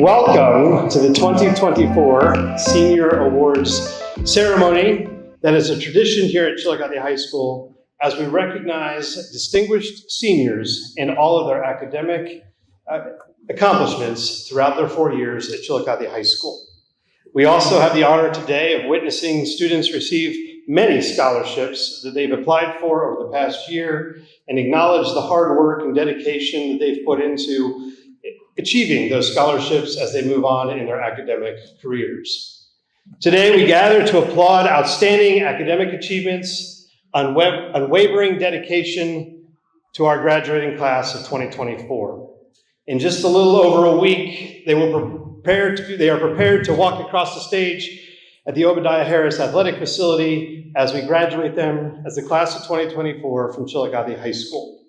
Welcome to the 2024 Senior Awards Ceremony. That is a tradition here at Chillicothe High School as we recognize distinguished seniors in all of their academic accomplishments throughout their 4 years at Chillicothe High School. We also have the honor today of witnessing students receive many scholarships that they've applied for over the past year and acknowledge the hard work and dedication that they've put into achieving those scholarships as they move on in their academic careers. Today, we gather to applaud outstanding academic achievements, unwavering dedication to our graduating class of 2024. In just a little over a week, they are prepared to walk across the stage at the Obadiah Harris Athletic Facility as we graduate them as the class of 2024 from Chillicothe High School.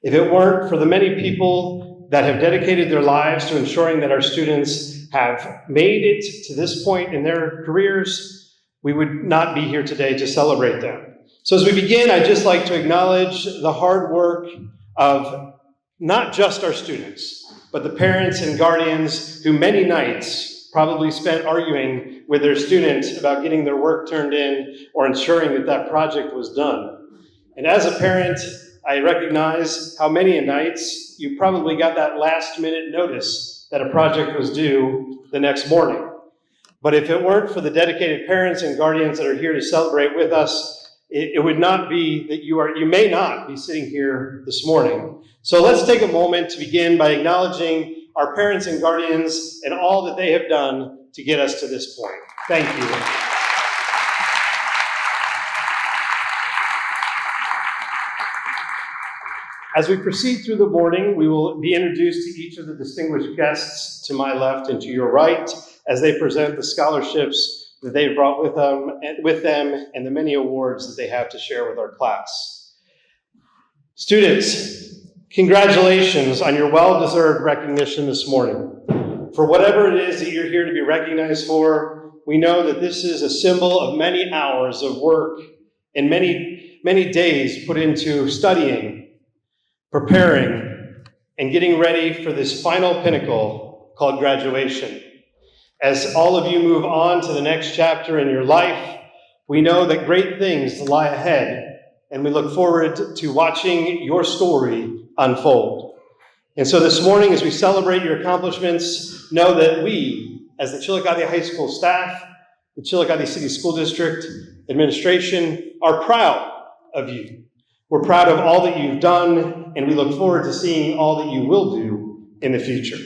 If it weren't for the many people that have dedicated their lives to ensuring that our students have made it to this point in their careers, we would not be here today to celebrate them. So as we begin, I'd just like to acknowledge the hard work of not just our students, but the parents and guardians who many nights probably spent arguing with their students about getting their work turned in or ensuring that that project was done. And as a parent, I recognize how many nights you probably got that last minute notice that a project was due the next morning. But if it weren't for the dedicated parents and guardians that are here to celebrate with us, it would not be that you may not be sitting here this morning. So let's take a moment to begin by acknowledging our parents and guardians and all that they have done to get us to this point. Thank you. As we proceed through the morning, we will be introduced to each of the distinguished guests to my left and to your right as they present the scholarships that they've brought with them and the many awards that they have to share with our class. Students, congratulations on your well-deserved recognition this morning. For whatever it is that you're here to be recognized for, we know that this is a symbol of many hours of work and many, many days put into studying, preparing, and getting ready for this final pinnacle called graduation. As all of you move on to the next chapter in your life, we know that great things lie ahead, and we look forward to watching your story unfold. And so this morning, as we celebrate your accomplishments, know that we, as the Chillicothe High School staff, the Chillicothe City School District administration, are proud of you. We're proud of all that you've done, and we look forward to seeing all that you will do in the future.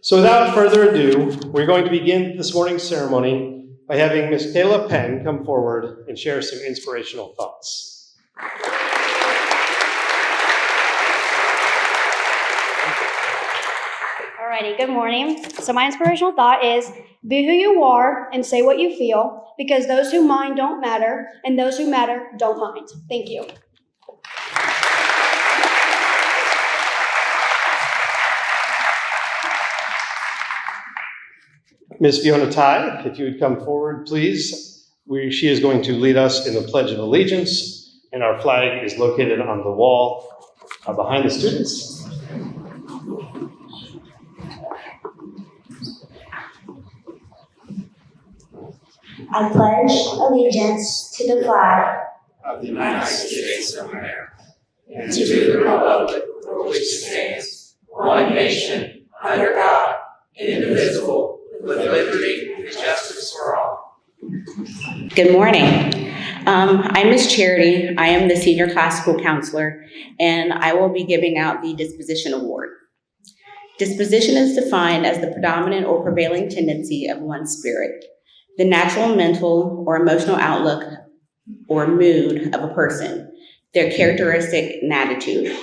So without further ado, we're going to begin this morning's ceremony by having Ms. Kayla Penn come forward and share some inspirational thoughts. Alrighty, good morning. So my inspirational thought is, be who you are and say what you feel, because those who mind don't matter, and those who matter don't mind. Thank you. Ms. Fiona Ty, if you would come forward, please. She is going to lead us in the Pledge of Allegiance, and our flag is located on the wall behind the students. I pledge allegiance to the flag of the United States of America and to the republic for which it stands, one nation, under God, indivisible, with liberty and justice for all. Good morning. I'm Ms. Charity. I am the senior class school counselor, and I will be giving out the Disposition Award. Disposition is defined as the predominant or prevailing tendency of one's spirit, the natural mental or emotional outlook or mood of a person, their characteristic and attitude.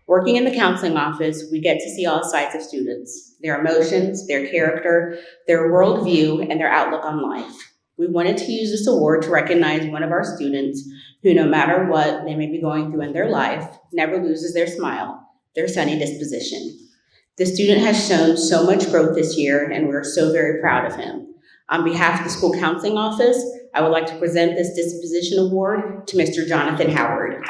Working in the counseling office, we get to see all sides of students, their emotions, their character, their worldview, and their outlook on life. We wanted to use this award to recognize one of our students who, no matter what they may be going through in their life, never loses their smile, their sunny disposition. The student has shown so much growth this year, and we're so very proud of him. On behalf of the school counseling office, I would like to present this Disposition Award to Mr. Jonathan Howard.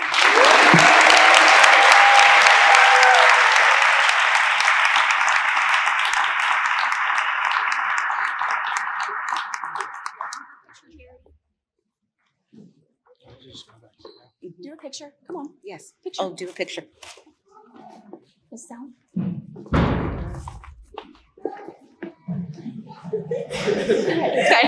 picture? Come on, Yes. picture. Oh, do a picture. This down. Okay.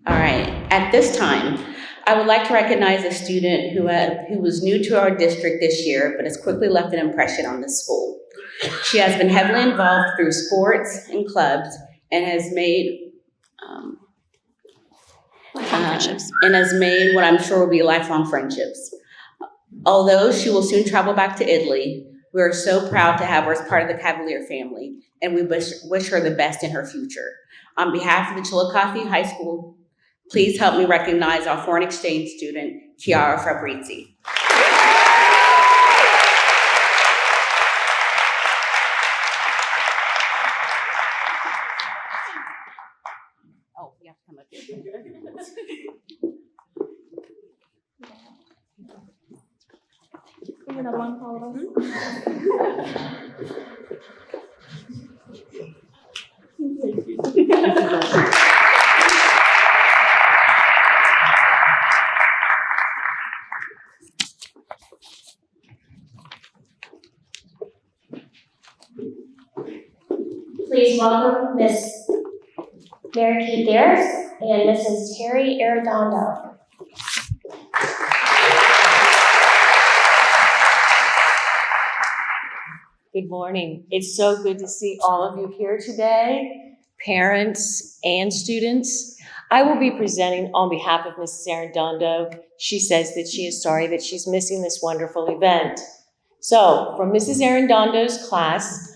All right, at this time, I would like to recognize a student who was new to our district this year, but has quickly left an impression on this school. She has been heavily involved through sports and clubs and has made Lifelong friendships. and has made what I'm sure will be lifelong friendships. Although she will soon travel back to Italy, we are so proud to have her as part of the Cavalier family, and we wish her the best in her future. On behalf of the Chillicothe High School, please help me recognize our foreign exchange student, Chiara Fabrizi. Oh, you have to come up here. Another one, follow Please welcome Miss Mary Kate Dares and Mrs. Terry Arredondo. Good morning. It's so good to see all of you here today, parents and students. I will be presenting on behalf of Mrs. Arredondo. She says that she is sorry that she's missing this wonderful event. So, from Mrs. Arredondo's class,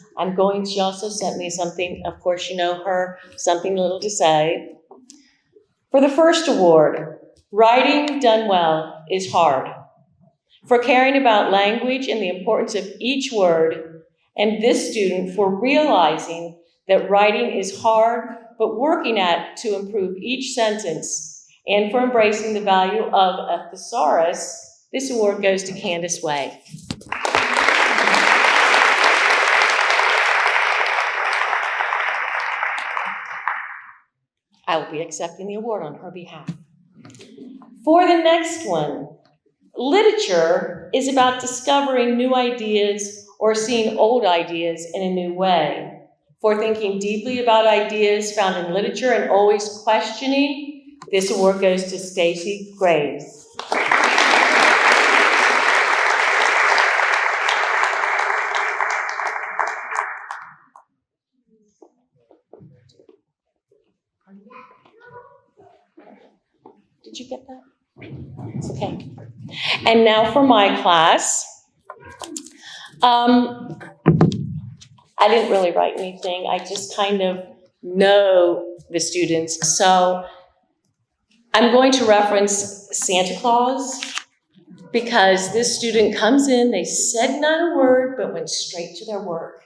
she also sent me something, of course you know her, something little to say. For the first award, writing done well is hard. For caring about language and the importance of each word, and this student for realizing that writing is hard, but working at it to improve each sentence, and for embracing the value of a thesaurus, this award goes to Candace Way. I will be accepting the award on her behalf. For the next one, literature is about discovering new ideas or seeing old ideas in a new way. For thinking deeply about ideas found in literature and always questioning, this award goes to Stacy Graves. Did you get that? It's okay. And now for my class. I didn't really write anything. I just kind of know the students. So I'm going to reference Santa Claus because this student comes in, they said not a word, but went straight to their work.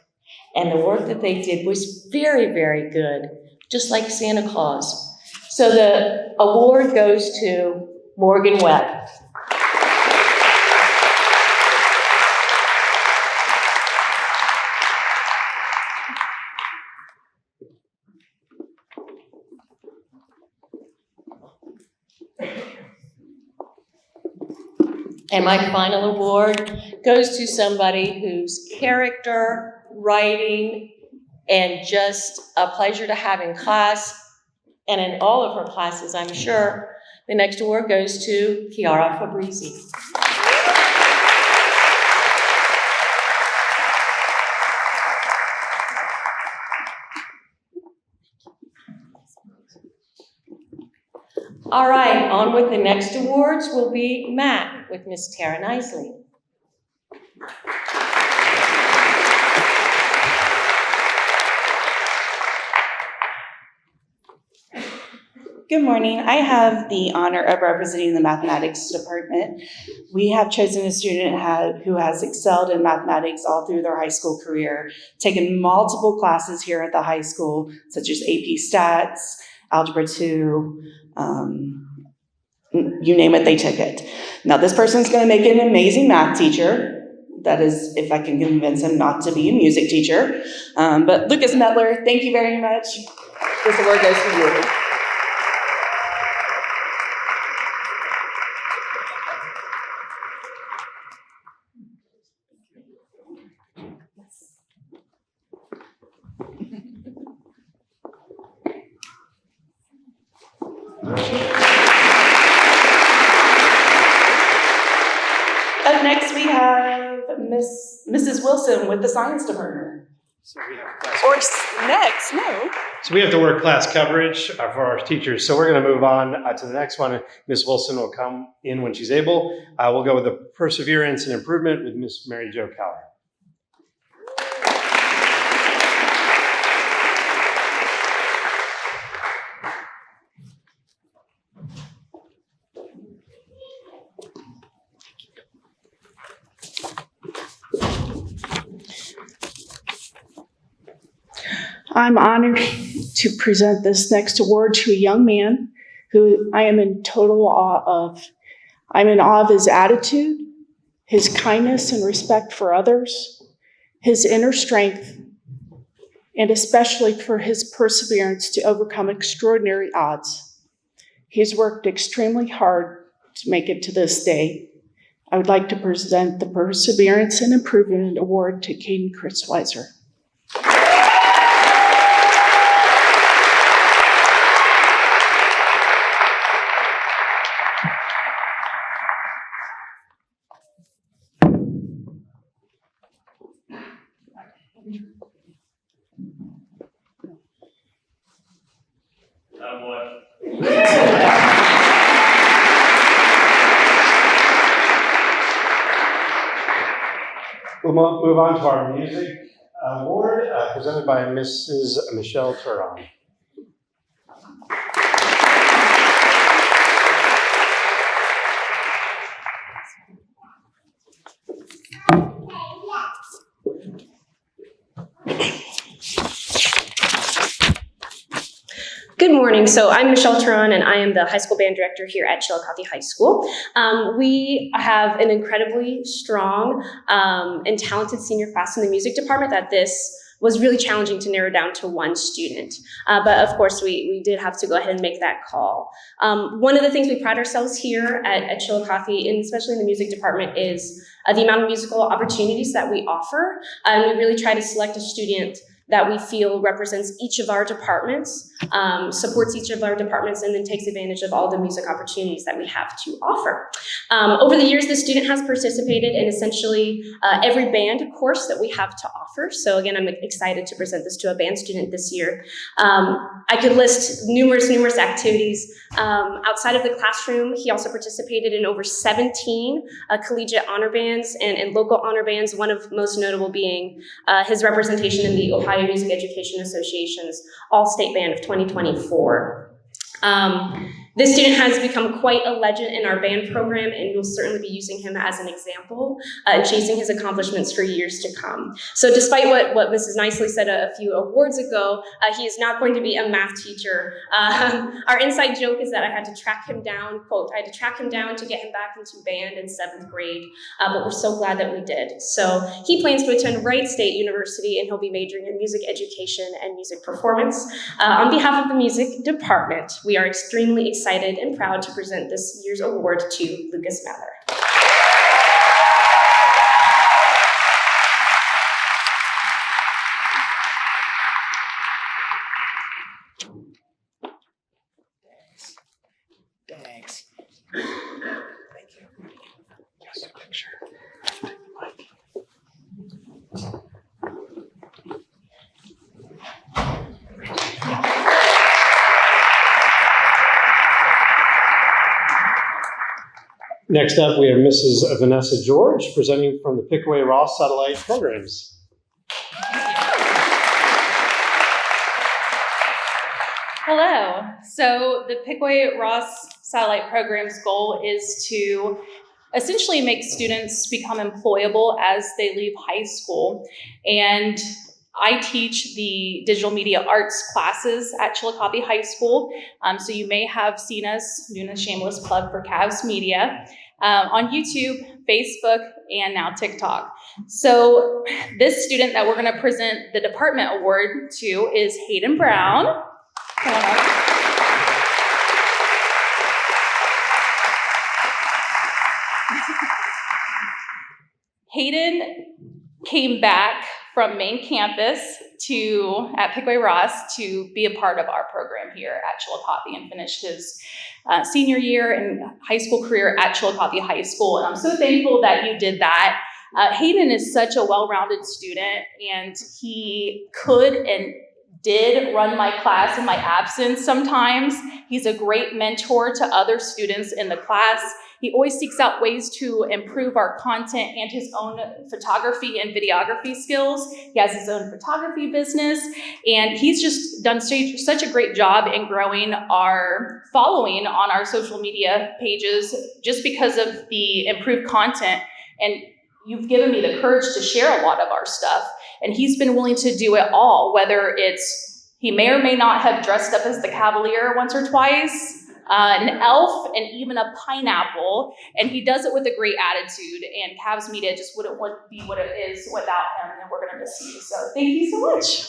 And the work that they did was very, very good, just like Santa Claus. So the award goes to Morgan Webb. And my final award goes to somebody whose character, writing, and just a pleasure to have in class, and in all of her classes, I'm sure. The next award goes to Chiara Fabrizi. All right, on with the next awards will be Matt with Miss Tara Nisley. Good morning. I have the honor of representing the mathematics department. We have chosen a student who has excelled in mathematics all through their high school career, taken multiple classes here at the high school, such as AP Stats, Algebra 2, you name it, they took it. Now this person's going to make an amazing math teacher. That is, if I can convince him not to be a music teacher. But Lucas Metler, thank you very much. This award goes to you. Up next, we have Mrs. Wilson with the science department. So we have class, Or next, no. so we have to work class coverage for our teachers. So we're going to move on to the next one. Ms. Wilson will come in when she's able. We'll go with the perseverance and improvement with Ms. Mary Jo Keller. I'm honored to present this next award to a young man who I am in total awe of. I'm in awe of his attitude, his kindness and respect for others, his inner strength, and especially for his perseverance to overcome extraordinary odds. He's worked extremely hard to make it to this day. I would like to present the Perseverance and Improvement Award to Caden Kritzweiser. We'll move on to our music award presented by Mrs. Michelle Turan. Good morning. So I'm Michelle Turan, and I am the high school band director here at Chillicothe High School. We have an incredibly strong and talented senior class in the music department that this was really challenging to narrow down to one student. But of course, we did have to go ahead and make that call. One of the things we pride ourselves here at Chillicothe, and especially in the music department, is the amount of musical opportunities that we offer. And we really try to select a student that we feel represents each of our departments, supports each of our departments, and then takes advantage of all the music opportunities that we have to offer. Over the years, the student has participated in essentially every band course that we have to offer. So again, I'm excited to present this to a band student this year. I could list numerous activities. Outside of the classroom, he also participated in over 17 collegiate honor bands and local honor bands, one of most notable being his representation in the Ohio Music Education Association's All-State Band of 2024. This student has become quite a legend in our band program, and we'll certainly be using him as an example and chasing his accomplishments for years to come. So despite what Mrs. Nicely said a few awards ago, he is not going to be a math teacher. Our inside joke is that I had to track him down, quote, I had to track him down to get him back into band in 7th grade, but we're so glad that we did. So he plans to attend Wright State University, and he'll be majoring in music education and music performance. On behalf of the music department, we are extremely excited and proud to present this year's award to Lucas Mather. Thanks. Thank you. Just a picture. Next up, we have Mrs. Vanessa George presenting from the Pickaway-Ross Satellite Programs. Hello. So the Pickaway-Ross Satellite Program's goal is to essentially make students become employable as they leave high school. And I teach the digital media arts classes at Chillicothe High School. So you may have seen us doing a shameless plug for Cavs Media. on YouTube, Facebook, and now TikTok. So this student that we're going to present the department award to is Hayden Brown. Come on up. Hayden came back from main campus at Pickaway Ross to be a part of our program here at Chillicothe and finished his senior year and high school career at Chillicothe High School. And I'm so thankful that you did that. Hayden is such a well-rounded student, and he could and did run my class in my absence sometimes. He's a great mentor to other students in the class. He always seeks out ways to improve our content and his own photography and videography skills. He has his own photography business, and he's just done such a great job in growing our following on our social media pages just because of the improved content. And you've given me the courage to share a lot of our stuff. And he's been willing to do it all, whether it's he may or may not have dressed up as the Cavalier once or twice, an elf, and even a pineapple. And he does it with a great attitude. And Cavs Media just wouldn't be what it is without him. And we're going to miss you. So thank you so much.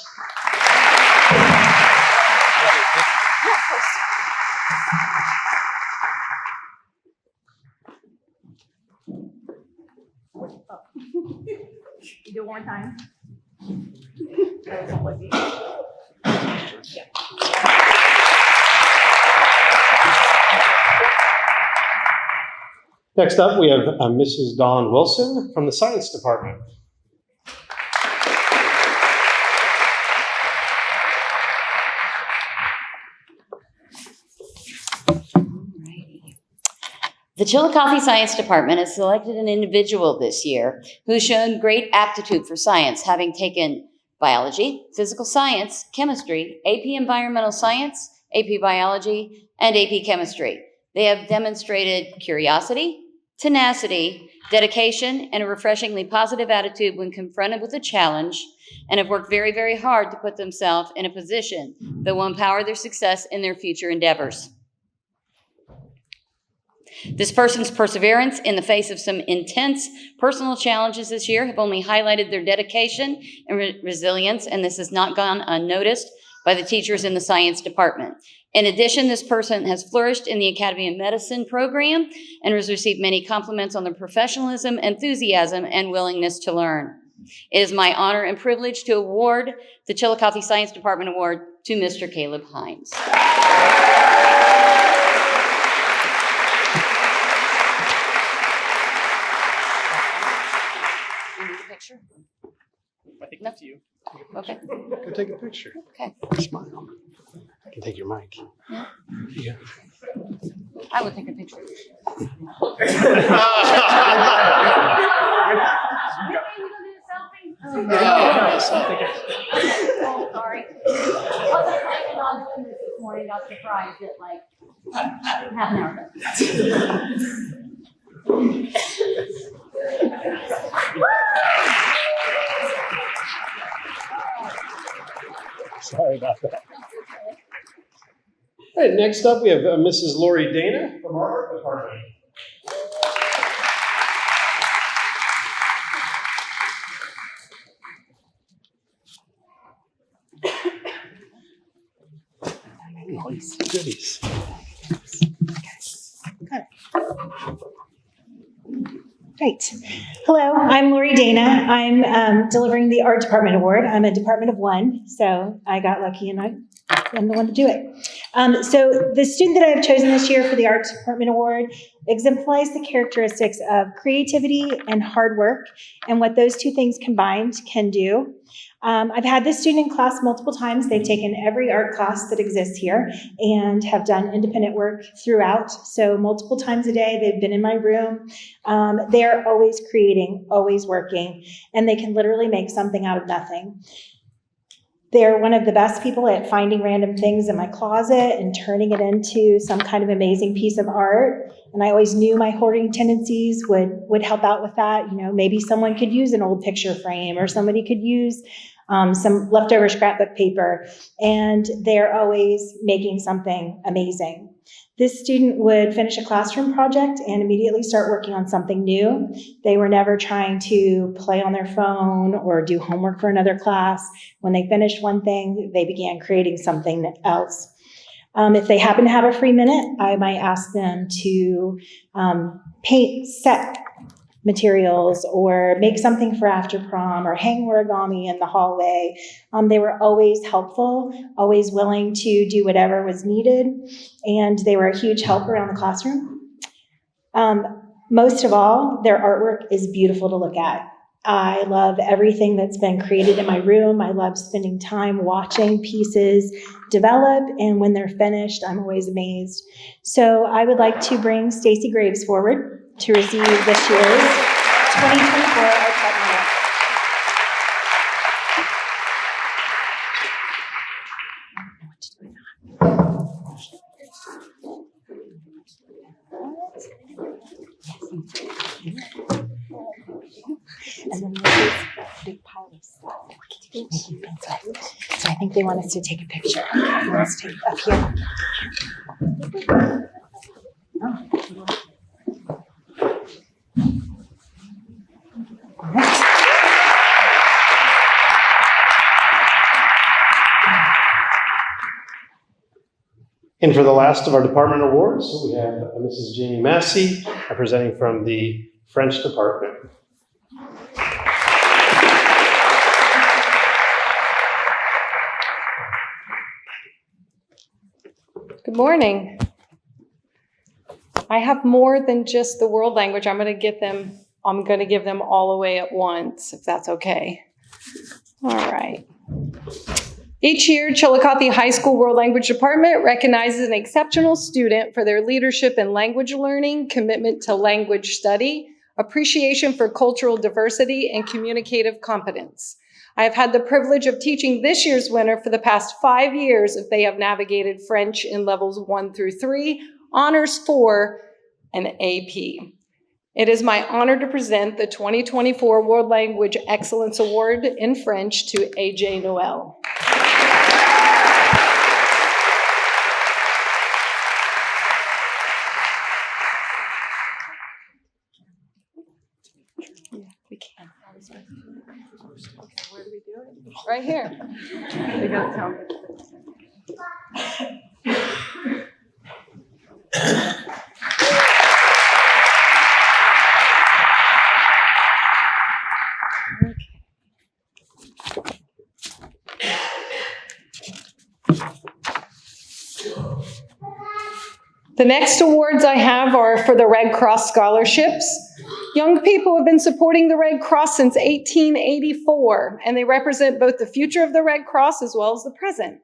Yeah, of course. You do it one time. Next up, we have Mrs. Dawn Wilson from the Science Department. The Chillicothe Science Department has selected an individual this year who's shown great aptitude for science, having taken biology, physical science, chemistry, AP Environmental Science, AP Biology, and AP Chemistry. They have demonstrated curiosity, tenacity, dedication, and a refreshingly positive attitude when confronted with a challenge, and have worked very, very hard to put themselves in a position that will empower their success in their future endeavors. This person's perseverance in the face of some intense personal challenges this year have only highlighted their dedication and resilience, and this has not gone unnoticed by the teachers in the science department. In addition, this person has flourished in the Academy of Medicine program and has received many compliments on their professionalism, enthusiasm, and willingness to learn. It is my honor and privilege to award the Chillicothe Science Department Award to Mr. Caleb Hines. I think that's you. Okay. Go take a picture. Okay. Smile. I can take your mic. Yeah. Yeah. I will take a picture. Oh, sorry. I wasn't planning on doing this morning. Got surprised at like half an hour Sorry about that. All right, next up we have Mrs. Lori Dana from our art department. Nice goodies. Great. Hello, I'm Lori Dana. I'm delivering the Art Department Award. I'm a department of one, so I got lucky and I'm the one to do it. So the student that I've chosen this year for the Art Department Award exemplifies the characteristics of creativity and hard work and what those two things combined can do. I've had this student in class multiple times. They've taken every art class that exists here and have done independent work throughout. So multiple times a day, they've been in my room. They're always creating, always working, and they can literally make something out of nothing. They're one of the best people at finding random things in my closet and turning it into some kind of amazing piece of art. And I always knew my hoarding tendencies would help out with that. You know, maybe someone could use an old picture frame, or somebody could use some leftover scrapbook paper, and they're always making something amazing. This student would finish a classroom project and immediately start working on something new. They were never trying to play on their phone or do homework for another class. When they finished one thing, they began creating something else. If they happen to have a free minute, I might ask them to paint set materials or make something for after prom or hang origami in the hallway. They were always helpful, always willing to do whatever was needed, and they were a huge help around the classroom. Most of all, their artwork is beautiful to look at. I love everything that's been created in my room. I love spending time watching pieces develop, and when they're finished, I'm always amazed. So I would like to bring Stacy Graves forward to receive this year's 2024 Art Partner. And then this is a big pile of stuff. Making pins with. So I think they want us to take a picture. They want us to take up here. And for the last of our department awards, we have Mrs. Jamie Massey presenting from the French department. Good morning. I have more than just the world language. I'm going to give them all away at once, if that's okay. All right. Each year, Chillicothe High School World Language Department recognizes an exceptional student for their leadership in language learning, commitment to language study, appreciation for cultural diversity, and communicative competence. I have had the privilege of teaching this year's winner for the past 5 years if they have navigated French in levels 1 through 3, Honors 4, and AP. It is my honor to present the 2024 World Language Excellence Award in French to AJ Noel. Yeah, we can. Okay, where do we do it? Right here. They got to tell me. The next awards I have are for the Red Cross scholarships. Young people have been supporting the Red Cross since 1884, and they represent both the future of the Red Cross as well as the present.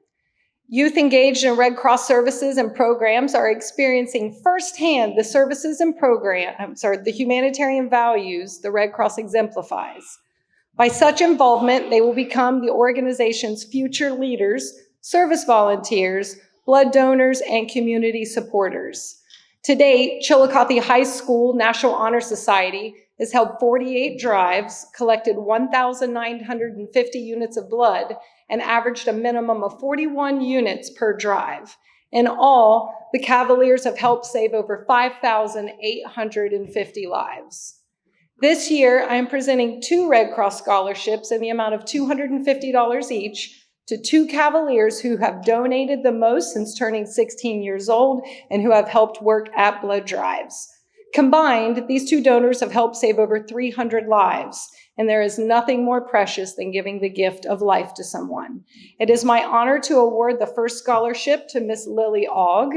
Youth engaged in Red Cross services and programs are experiencing firsthand the services and the humanitarian values the Red Cross exemplifies. By such involvement, they will become the organization's future leaders, service volunteers, blood donors, and community supporters. To date, Chillicothe High School National Honor Society has held 48 drives, collected 1,950 units of blood, and averaged a minimum of 41 units per drive. In all, the Cavaliers have helped save over 5,850 lives. This year, I am presenting 2 Red Cross scholarships in the amount of $250 each to 2 Cavaliers who have donated the most since turning 16 years old and who have helped work at blood drives. Combined, these 2 donors have helped save over 300 lives, and there is nothing more precious than giving the gift of life to someone. It is my honor to award the first scholarship to Miss Lily Ogg.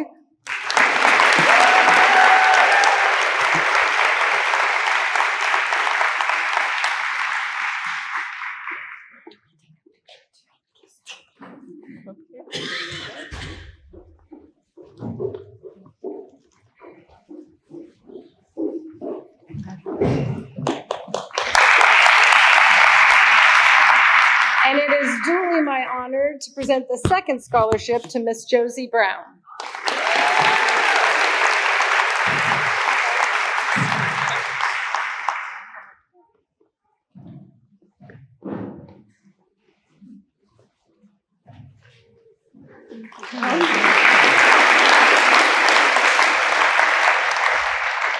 And it is duly my honor to present the second scholarship to Miss Josie Brown.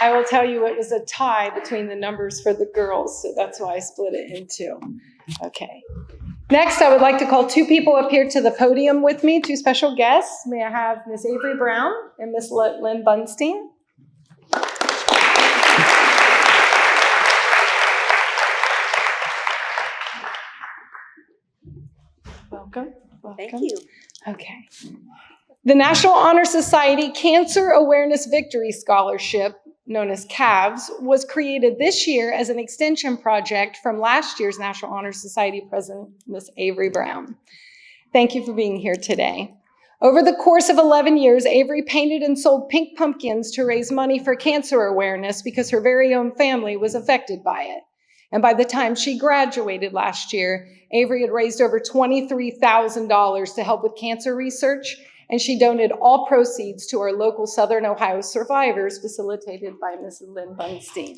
I will tell you it was a tie between the numbers for the girls, so that's why I split it in two. Okay. Next, I would like to call two people up here to the podium with me, two special guests. May I have Miss Avery Brown and Miss Lynn Bunstein? Welcome. Thank you. Okay. The National Honor Society Cancer Awareness Victory Scholarship, known as CAVS, was created this year as an extension project from last year's National Honor Society President, Miss Avery Brown. Thank you for being here today. Over the course of 11 years, Avery painted and sold pink pumpkins to raise money for cancer awareness because her very own family was affected by it. And by the time she graduated last year, Avery had raised over $23,000 to help with cancer research, and she donated all proceeds to our local Southern Ohio survivors, facilitated by Mrs. Lynn Bunstein.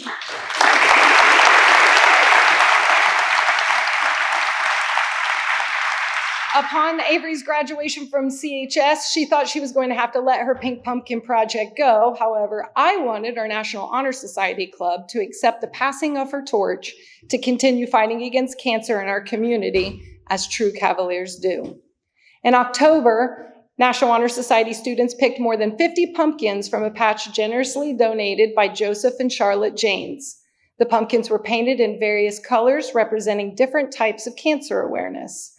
Upon Avery's graduation from CHS, she thought she was going to have to let her Pink Pumpkin project go. However, I wanted our National Honor Society Club to accept the passing of her torch to continue fighting against cancer in our community, as true Cavaliers do. In October, National Honor Society students picked more than 50 pumpkins from a patch generously donated by Joseph and Charlotte Janes. The pumpkins were painted in various colors representing different types of cancer awareness.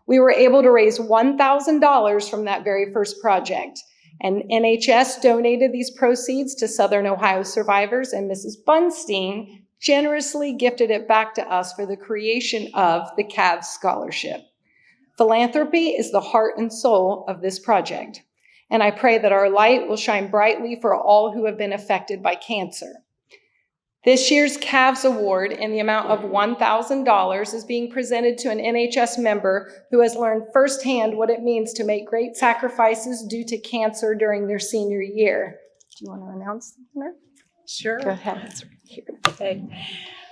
We were able to raise $1,000 from that very first project, and NHS donated these proceeds to Southern Ohio survivors, and Mrs. Bunstein generously gifted it back to us for the creation of the CAVS Scholarship. Philanthropy is the heart and soul of this project, and I pray that our light will shine brightly for all who have been affected by cancer. This year's CAVS Award in the amount of $1,000 is being presented to an NHS member who has learned firsthand what it means to make great sacrifices due to cancer during their senior year. Do you want to announce the winner? Sure. Go ahead. It's right here. Okay.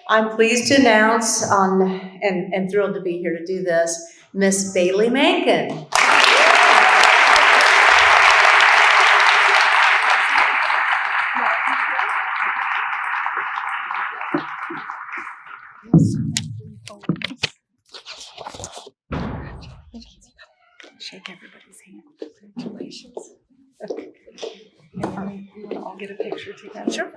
I'm pleased to announce and thrilled to be here to do this, Miss Bailey Mankin. Shake everybody's hand. Congratulations. Okay. We want to all get a picture together. Sure.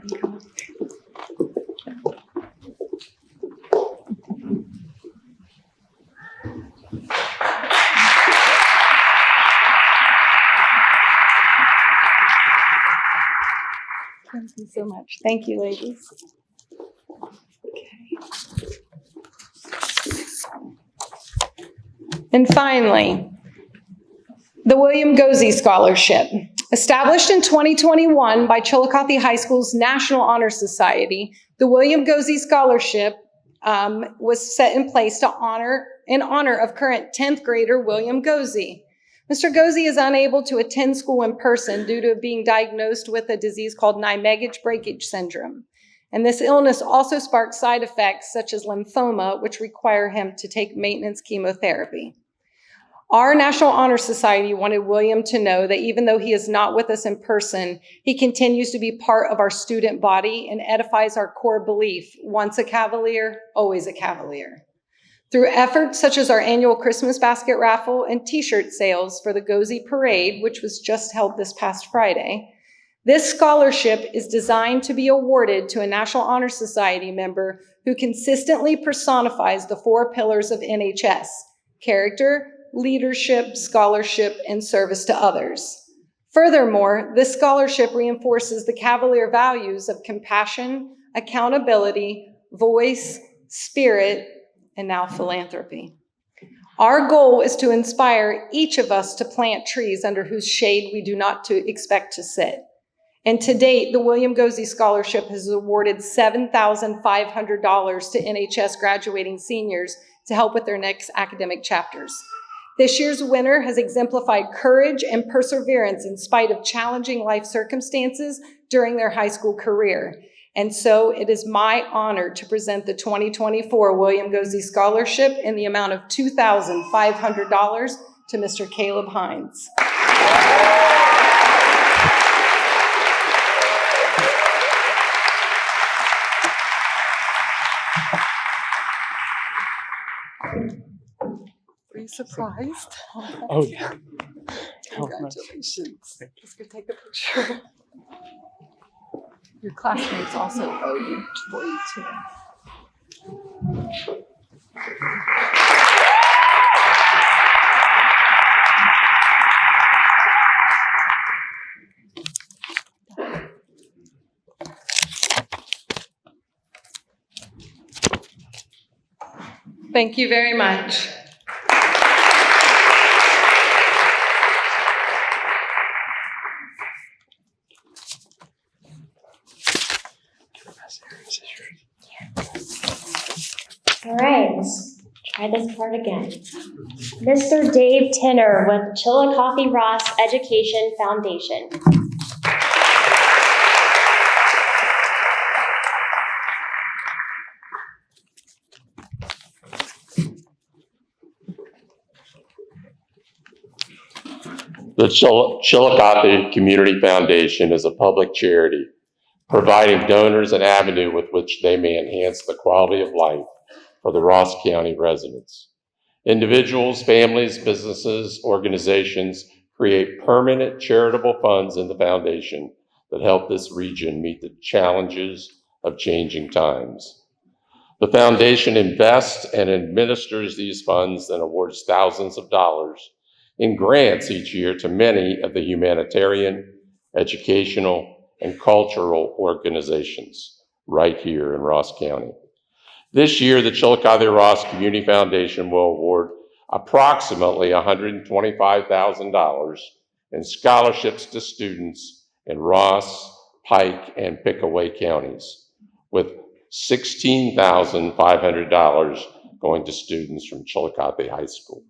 Thank you so much. Thank you, ladies. Okay. And finally, the William Goese Scholarship. Established in 2021 by Chillicothe High School's National Honor Society, the William Goese Scholarship was set in place in honor of current 10th grader William Goese. Mr. Goese is unable to attend school in person due to being diagnosed with a disease called Niemegeage breakage syndrome. And this illness also sparks side effects such as lymphoma, which require him to take maintenance chemotherapy. Our National Honor Society wanted William to know that even though he is not with us in person, he continues to be part of our student body and edifies our core belief, once a Cavalier, always a Cavalier. Through efforts such as our annual Christmas basket raffle and t-shirt sales for the Goese Parade, which was just held this past Friday, this scholarship is designed to be awarded to a National Honor Society member who consistently personifies the 4 pillars of NHS: character, leadership, scholarship, and service to others. Furthermore, this scholarship reinforces the Cavalier values of compassion, accountability, voice, spirit, and now philanthropy. Our goal is to inspire each of us to plant trees under whose shade we do not expect to sit. And to date, the William Goese Scholarship has awarded $7,500 to NHS graduating seniors to help with their next academic chapters. This year's winner has exemplified courage and perseverance in spite of challenging life circumstances during their high school career. And so it is my honor to present the 2024 William Goese Scholarship in the amount of $2,500 to Mr. Caleb Hines. Are you surprised? Oh, yeah. Congratulations. Let's go take a picture. Your classmates also voted for you too. Thank you very much. All right, let's try this card again. Mr. Dave Tinner with Chillicothe Ross Education Foundation. The Chillicothe Community Foundation is a public charity, providing donors an avenue with which they may enhance the quality of life for the Ross County residents. Individuals, families, businesses, organizations create permanent charitable funds in the foundation that help this region meet the challenges of changing times. The foundation invests and administers these funds and awards thousands of dollars in grants each year to many of the humanitarian, educational, and cultural organizations right here in Ross County. This year, the Chillicothe Ross Community Foundation will award approximately $125,000 in scholarships to students in Ross, Pike, and Pickaway counties, with $16,500 going to students from Chillicothe High School.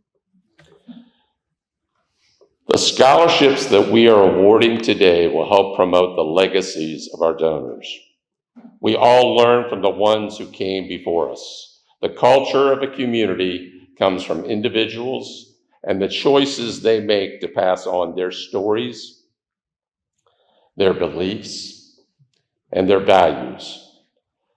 The scholarships that we are awarding today will help promote the legacies of our donors. We all learn from the ones who came before us. The culture of a community comes from individuals and the choices they make to pass on their stories, their beliefs, and their values.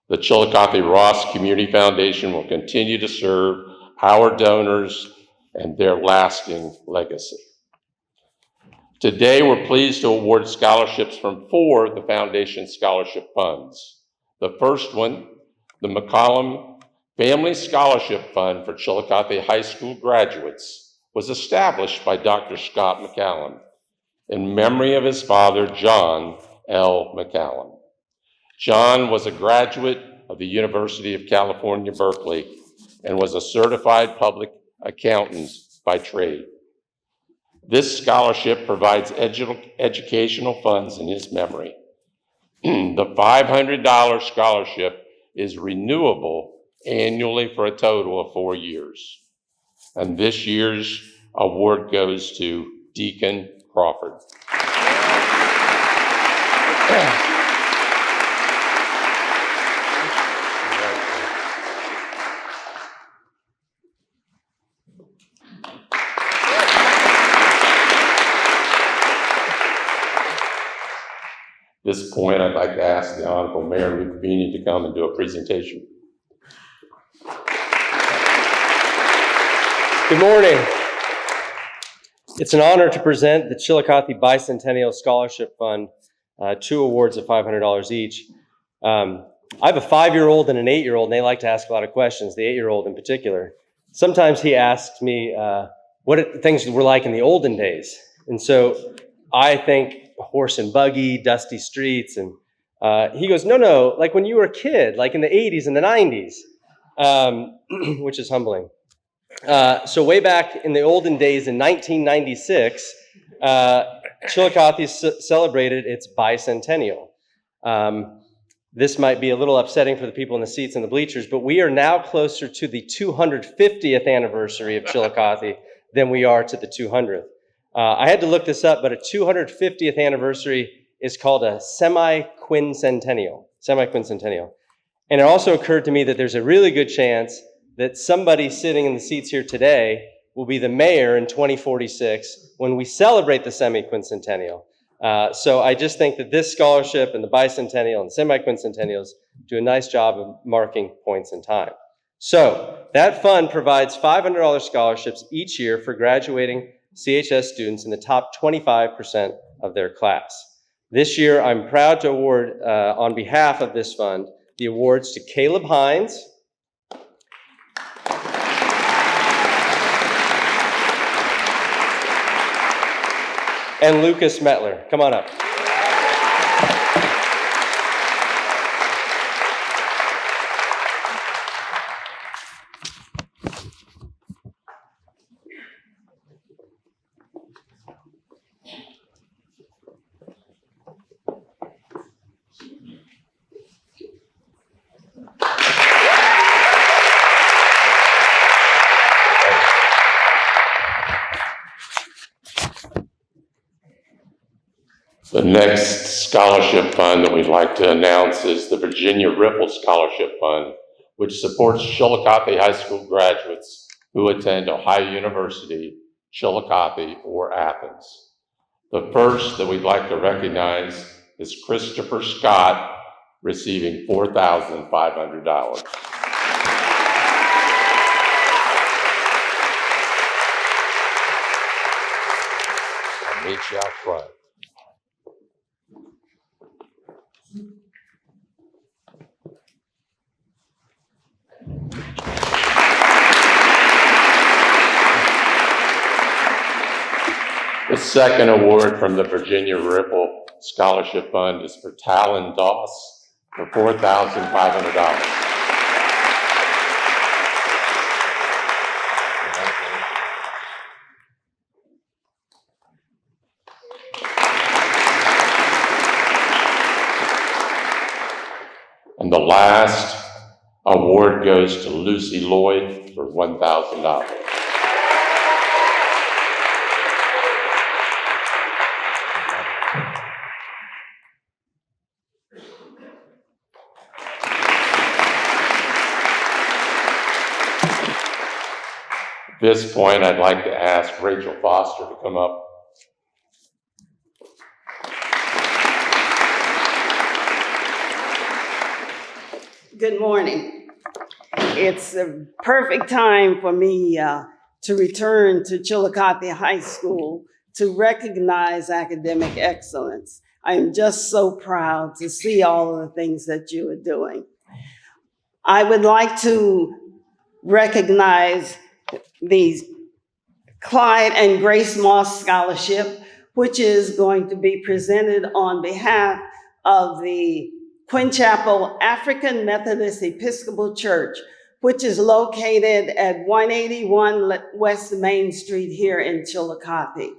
The Chillicothe Ross Community Foundation will continue to serve our donors and their lasting legacy. Today, we're pleased to award scholarships from 4 of the Foundation Scholarship Funds. The first one, the McCollum Family Scholarship Fund for Chillicothe High School graduates, was established by Dr. Scott McCallum in memory of his father, John L. McCallum. John was a graduate of the University of California, Berkeley, and was a certified public accountant by trade. This scholarship provides educational funds in his memory. The $500 scholarship is renewable annually for a total of 4 years. And this year's award goes to Deacon Crawford. At this point, I'd like to ask the Honorable Mayor Rubini to come and do a presentation. Good morning. It's an honor to present the Chillicothe Bicentennial Scholarship Fund, 2 awards of $500 each. I have a 5-year-old and an 8-year-old, and they like to ask a lot of questions, the 8-year-old in particular. Sometimes he asks me what things were like in the olden days. And so I think horse and buggy, dusty streets, and he goes, no, like when you were a kid, like in the 80s and the 90s, which is humbling. So way back in the olden days in 1996, Chillicothe celebrated its bicentennial. This might be a little upsetting for the people in the seats and the bleachers, but we are now closer to the 250th anniversary of Chillicothe than we are to the 200th. I had to look this up, but a 250th anniversary is called a semi-quincentennial. And it also occurred to me that there's a really good chance that somebody sitting in the seats here today will be the mayor in 2046 when we celebrate the semi-quincentennial. So I just think that this scholarship and the bicentennial and semi-quincentennials do a nice job of marking points in time. So that fund provides $500 scholarships each year for graduating CHS students in the top 25% of their class. This year, I'm proud to award, on behalf of this fund, the awards to Caleb Hines, and Lucas Metler. Come on up. The next scholarship fund that we'd like to announce is the Virginia Ripple Scholarship Fund, which supports Chillicothe High School graduates who attend Ohio University, Chillicothe, or Athens. The first that we'd like to recognize is Christopher Scott, receiving $4,500. I'll meet you out front. The second award from the Virginia Ripple Scholarship Fund is for Talon Doss for $4,500. And the last award goes to Lucy Lloyd for $1,000. At this point, I'd like to ask Rachel Foster to come up. Good morning. It's a perfect time for me to return to Chillicothe High School to recognize academic excellence. I am just so proud to see all of the things that you are doing. I would like to recognize the Clyde and Grace Moss Scholarship, which is going to be presented on behalf of the Quinn Chapel African Methodist Episcopal Church, which is located at 181 West Main Street here in Chillicothe.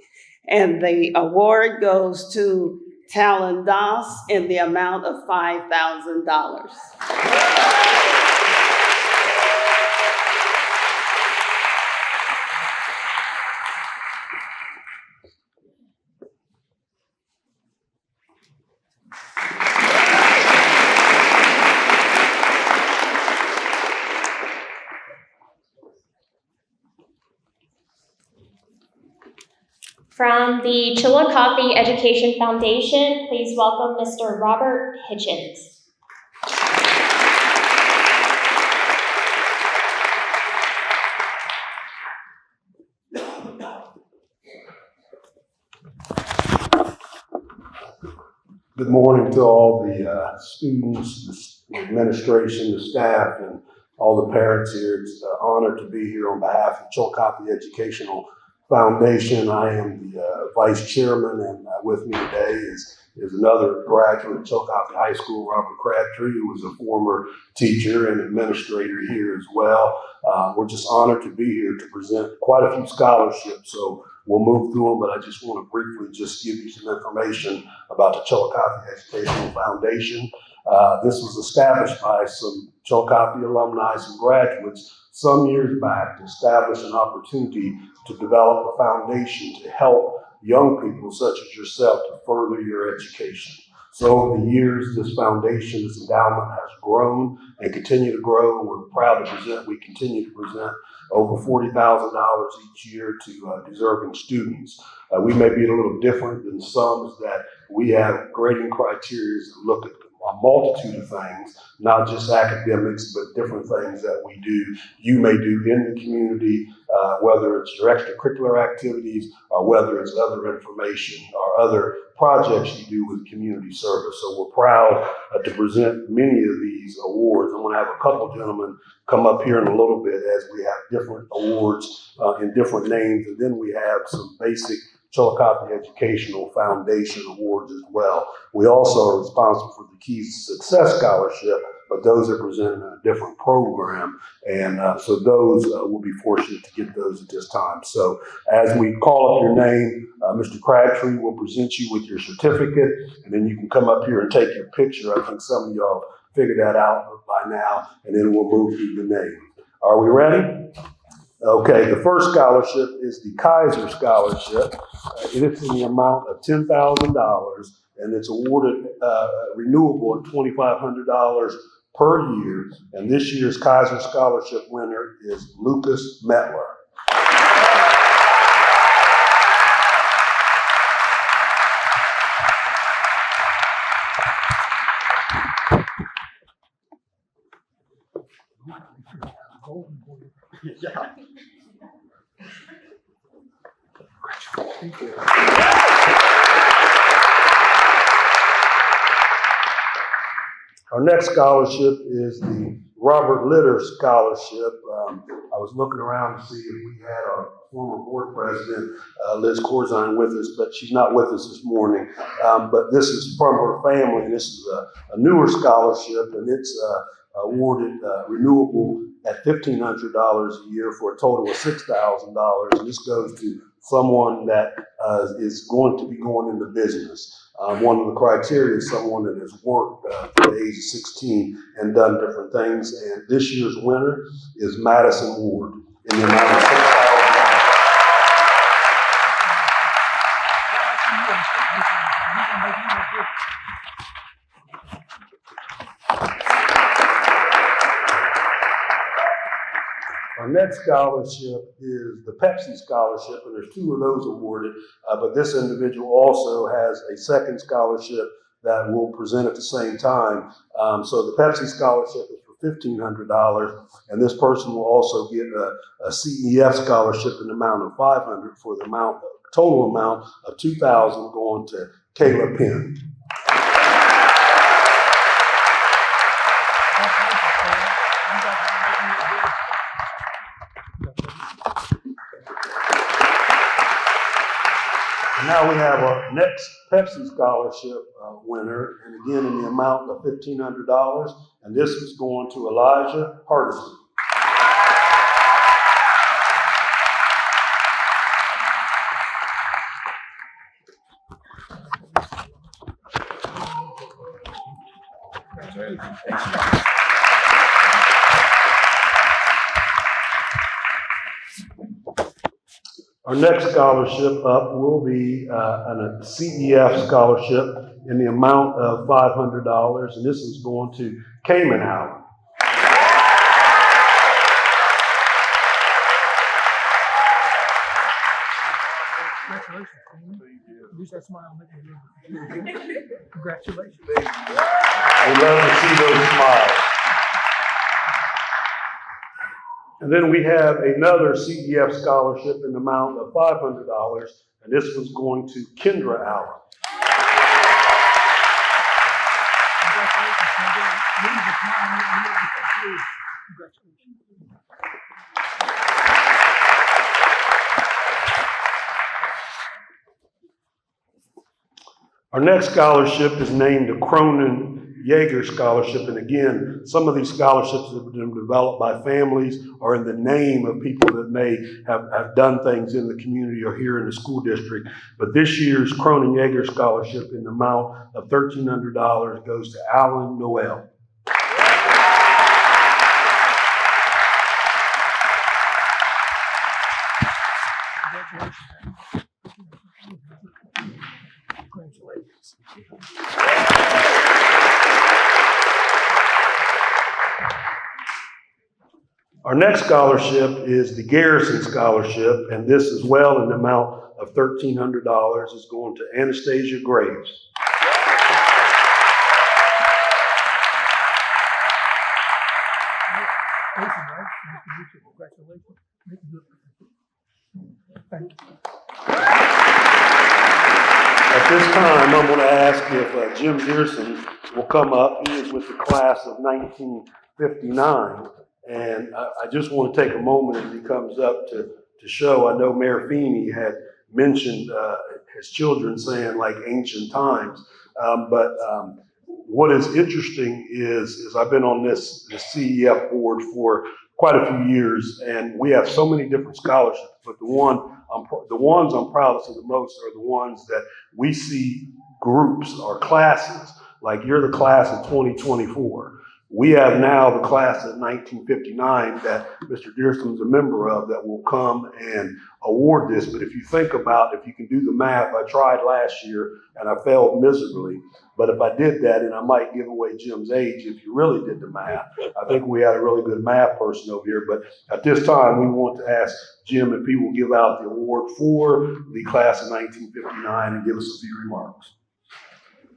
And the award goes to Talon Doss in the amount of $5,000. From the Chillicothe Education Foundation, please welcome Mr. Robert Hitchens. Good morning to all the students, the administration, the staff, and all the parents here. It's an honor to be here on behalf of Chillicothe Educational Foundation. I am the vice chairman, and with me today is another graduate of Chillicothe High School, Robert Crabtree, who was a former teacher and administrator here as well. We're just honored to be here to present quite a few scholarships, so we'll move through them, but I just want to briefly just give you some information about the Chillicothe Educational Foundation. This was established by some Chillicothe alumni, some graduates, some years back to establish an opportunity to develop a foundation to help young people such as yourself to further your education. So over the years, this foundation, this endowment has grown and continue to grow. And we're proud to present, we continue to present over $40,000 each year to deserving students. We may be a little different than some, is that we have grading criteria that look at a multitude of things, not just academics, but different things that we do. You may do in the community, whether it's your extracurricular activities or whether it's other information or other projects you do with community service. So we're proud to present many of these awards. I'm going to have a couple gentlemen come up here in a little bit as we have different awards in different names, and then we have some basic Chillicothe Educational Foundation awards as well. We also are responsible for the Keys to Success Scholarship, but those are presented in a different program, and so those will be fortunate to get those at this time. So as we call up your name, Mr. Crabtree will present you with your certificate, and then you can come up here and take your picture. I think some of y'all figured that out by now, and then we'll move through the name. Are we ready? Okay, the first scholarship is the Kaiser Scholarship. It is in the amount of $10,000, and it's awarded renewable at $2,500 per year. And this year's Kaiser Scholarship winner is Lucas Metler. Our next scholarship is the Robert Litter Scholarship. I was looking around to see if we had our former board president, Liz Corzine, with us, but she's not with us this morning. But this is from her family, and this is a newer scholarship, and it's awarded renewable at $1,500 a year for a total of $6,000. And this goes to someone that is going to be going into business. One of the criteria is someone that has worked from the age of 16 and done different things. And this year's winner is Madison Ward in the amount of $6,000. Our next scholarship is the Pepsi Scholarship, and there's two of those awarded, but this individual also has a second scholarship that we'll present at the same time. So the Pepsi Scholarship is for $1,500, and this person will also get a CEF scholarship in the amount of $500 for the total amount of $2,000 going to Kayla Penn. Now we have our next Pepsi Scholarship winner, and again in the amount of $1,500, and this is going to Elijah Hardison. Our next scholarship up will be a CEF scholarship in the amount of $500, and this is going to Cayman Allen. Use that smile. Congratulations. We love to see those smiles. And then we have another CEF scholarship in the amount of $500, and this was going to Kendra Allen. Our next scholarship is named the Cronin Yeager Scholarship, and again, some of these scholarships have been developed by families or in the name of people that may have done things in the community or here in the school district. But this year's Cronin Yeager Scholarship in the amount of $1,300 goes to Alan Noel. Congratulations. Our next scholarship is the Garrison Scholarship, and this as well in the amount of $1,300 is going to Anastasia Graves. At this time, I'm going to ask if Jim Dearson will come up. He is with the class of 1959. And I just want to take a moment as he comes up to show. I know Mayor Feeney had mentioned his children saying like ancient times. But what is interesting is I've been on this CEF board for quite a few years, and we have so many different scholarships, but the ones I'm proudest of the most are the ones that we see groups or classes, like you're the class of 2024. We have now the class of 1959 that Mr. Dearson's a member of that will come and award this. But if you think about, if you can do the math, I tried last year and I failed miserably. But if I did that, and I might give away Jim's age if you really did the math. I think we had a really good math person over here. But at this time, we want to ask Jim if he will give out the award for the class of 1959 and give us a few remarks.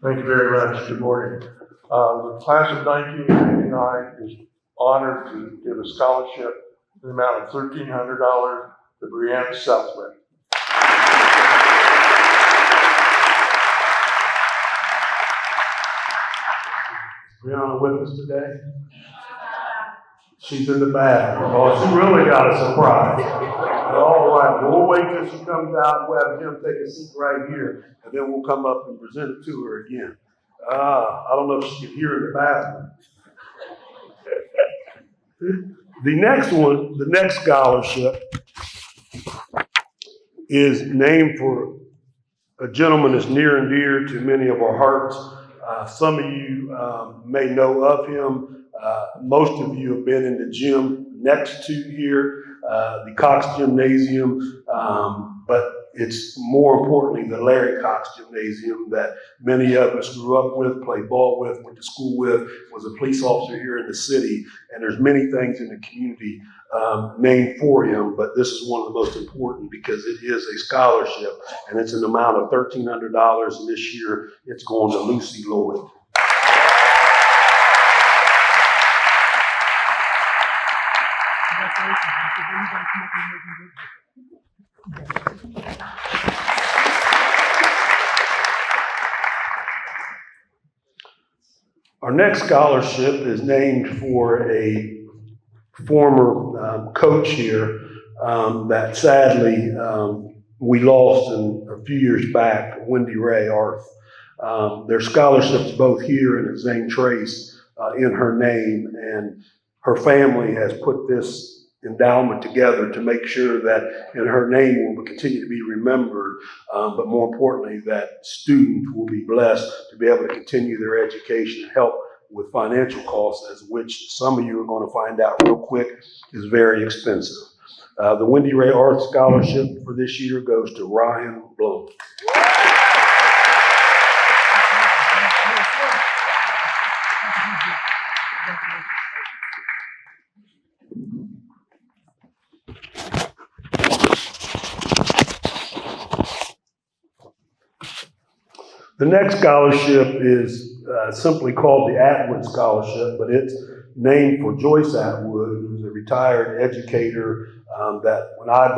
Thank you very much. Good morning. The class of 1959 is honored to give a scholarship in the amount of $1,300 to Brianna Southwick. Brianna with us today? She's in the bathroom. Oh, she really got a surprise. All right, we'll wait till she comes out. We'll have Jim take a seat right here, and then we'll come up and present it to her again. I don't know if she can hear in the bathroom. The next scholarship is named for a gentleman that's near and dear to many of our hearts. Some of you may know of him. Most of you have been in the gym next to here, the Cox Gymnasium, but it's more importantly the Larry Cox Gymnasium that many of us grew up with, played ball with, went to school with, was a police officer here in the city, and there's many things in the community named for him, but this is one of the most important because it is a scholarship, and it's an amount of $1,300, and this year it's going to Lucy Lloyd. Our next scholarship is named for a former coach here that sadly we lost a few years back, Wendy Ray Arth. There's scholarships both here and at Zane Trace in her name, and her family has put this endowment together to make sure that in her name will continue to be remembered, but more importantly, that students will be blessed to be able to continue their education and help with financial costs, as which some of you are going to find out real quick is very expensive. The Wendy Ray Arth Scholarship for this year goes to Ryan Blum. The next scholarship is simply called the Atwood Scholarship, but it's named for Joyce Atwood, who's a retired educator that when I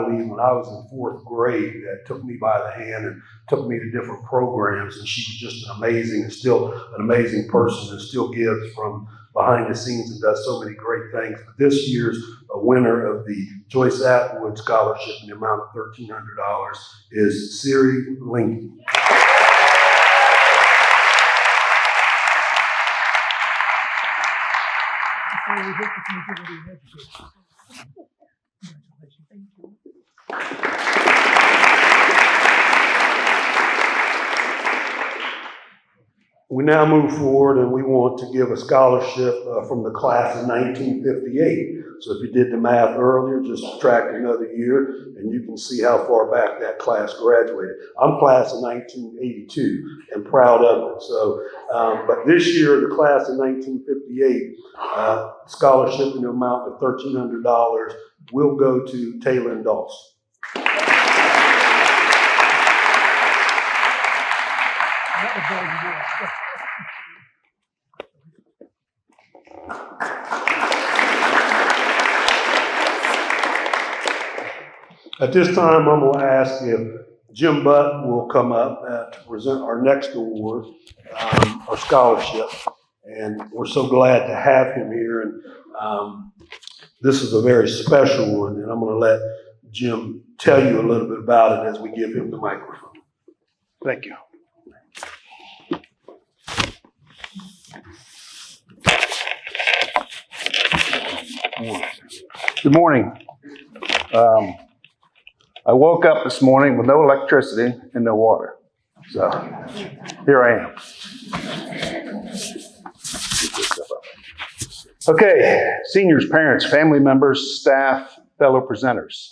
was in fourth grade, that took me by the hand and took me to different programs, and she was just still an amazing person and still gives from behind the scenes and does so many great things. But this year's winner of the Joyce Atwood Scholarship in the amount of $1,300 is Siri Lincoln. We now move forward and we want to give a scholarship from the class of 1958. So if you did the math earlier, just subtract another year and you can see how far back that class graduated. I'm class of 1982 and proud of it. So, but this year, the class of 1958, scholarship in the amount of $1,300 will go to Taylor and Dawson. At this time, I'm going to ask if Jim Butt will come up to present our next award, our scholarship. And we're so glad to have him here. And this is a very special one. And I'm going to let Jim tell you a little bit about it as we give him the microphone. Thank you. Good morning. I woke up this morning with no electricity and no water. So here I am. Okay, seniors, parents, family members, staff, fellow presenters.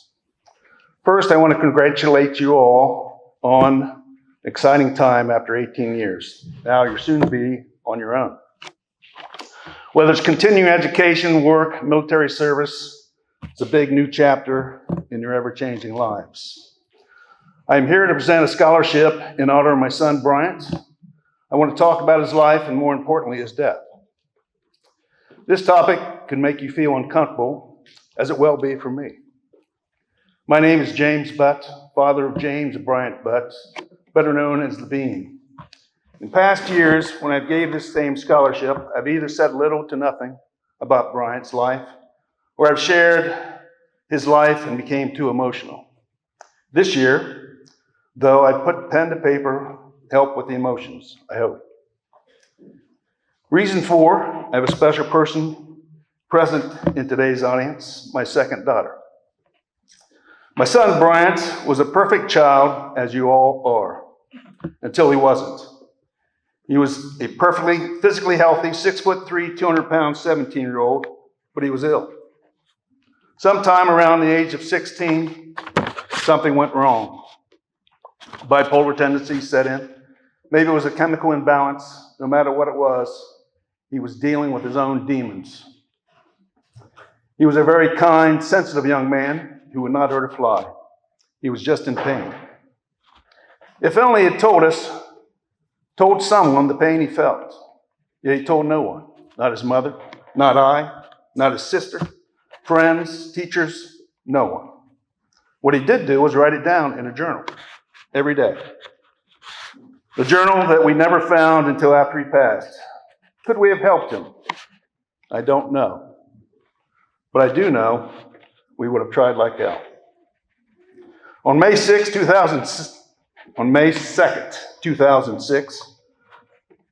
First, I want to congratulate you all on an exciting time after 18 years. Now you're soon to be on your own. Whether it's continuing education, work, military service, it's a big new chapter in your ever-changing lives. I am here to present a scholarship in honor of my son, Bryant. I want to talk about his life and, more importantly, his death. This topic can make you feel uncomfortable, as it will be for me. My name is James Butt, father of James and Bryant Butt, better known as the Bean. In past years, when I gave this same scholarship, I've either said little to nothing about Bryant's life, or I've shared his life and became too emotional. This year, though, I put pen to paper, help with the emotions, I hope. Reason 4, I have a special person present in today's audience, my second daughter. My son, Bryant, was a perfect child, as you all are, until he wasn't. He was a perfectly physically healthy, 6'3", 200-pound 17-year-old, but he was ill. Sometime around the age of 16, something went wrong. Bipolar tendencies set in. Maybe it was a chemical imbalance. No matter what it was, he was dealing with his own demons. He was a very kind, sensitive young man who would not hurt a fly. He was just in pain. If only he had told someone the pain he felt. Yet he told no one. Not his mother, not I, not his sister, friends, teachers, no one. What he did do was write it down in a journal every day. The journal that we never found until after he passed. Could we have helped him? I don't know. But I do know we would have tried like hell. On May 2nd, 2006,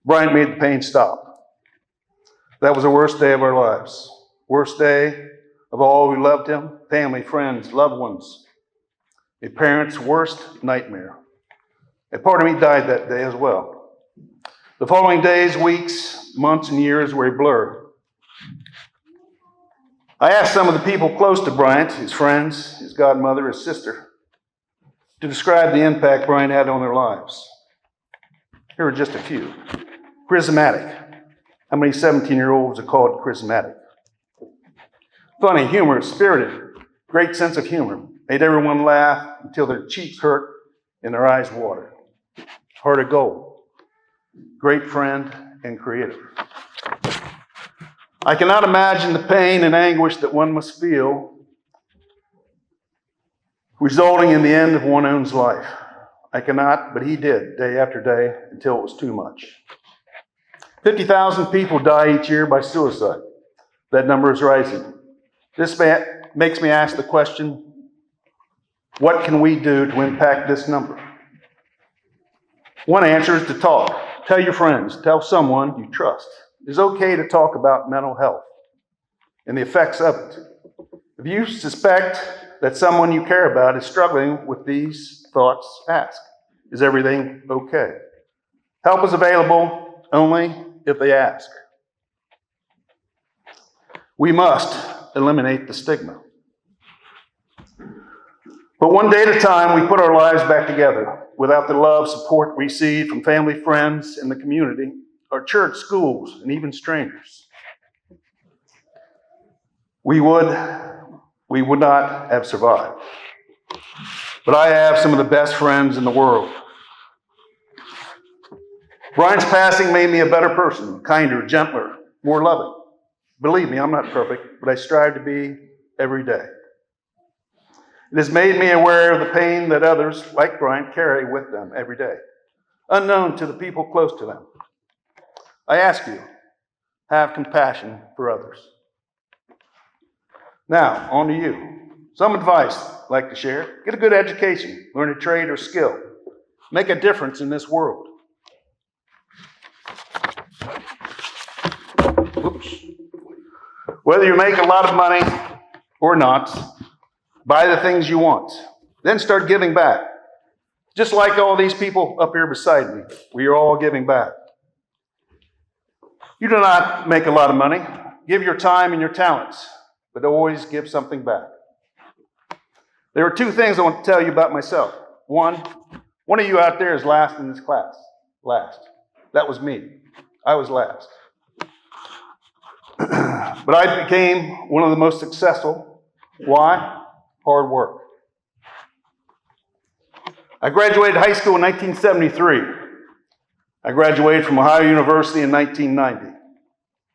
Bryant made the pain stop. That was the worst day of our lives. Worst day of all who loved him, family, friends, loved ones. A parent's worst nightmare. A part of me died that day as well. The following days, weeks, months, and years were a blur. I asked some of the people close to Bryant, his friends, his godmother, his sister, to describe the impact Bryant had on their lives. Here are just a few. Charismatic. How many 17-year-olds are called charismatic? Funny, humorous, spirited, great sense of humor. Made everyone laugh until their cheeks hurt and their eyes watered. Heart of gold. Great friend and creative. I cannot imagine the pain and anguish that one must feel resulting in the end of one's own life. I cannot, but he did, day after day, until it was too much. 50,000 people die each year by suicide. That number is rising. This makes me ask the question, what can we do to impact this number? One answer is to talk. Tell your friends, tell someone you trust. It's okay to talk about mental health and the effects of it. If you suspect that someone you care about is struggling with these thoughts, ask, is everything okay? Help is available only if they ask. We must eliminate the stigma. But one day at a time, we put our lives back together. Without the love, support we received from family, friends, and the community, our church, schools, and even strangers, we would not have survived. But I have some of the best friends in the world. Brian's passing made me a better person, kinder, gentler, more loving. Believe me, I'm not perfect, but I strive to be every day. It has made me aware of the pain that others, like Brian, carry with them every day, unknown to the people close to them. I ask you, have compassion for others. Now, on to you. Some advice I'd like to share. Get a good education, learn a trade or skill. Make a difference in this world. Oops. Whether you make a lot of money or not, buy the things you want. Then start giving back. Just like all these people up here beside me, we are all giving back. You do not make a lot of money. Give your time and your talents, but always give something back. There are two things I want to tell you about myself. One of you out there is last in this class. Last. That was me. I was last. But I became one of the most successful. Why? Hard work. I graduated high school in 1973. I graduated from Ohio University in 1990.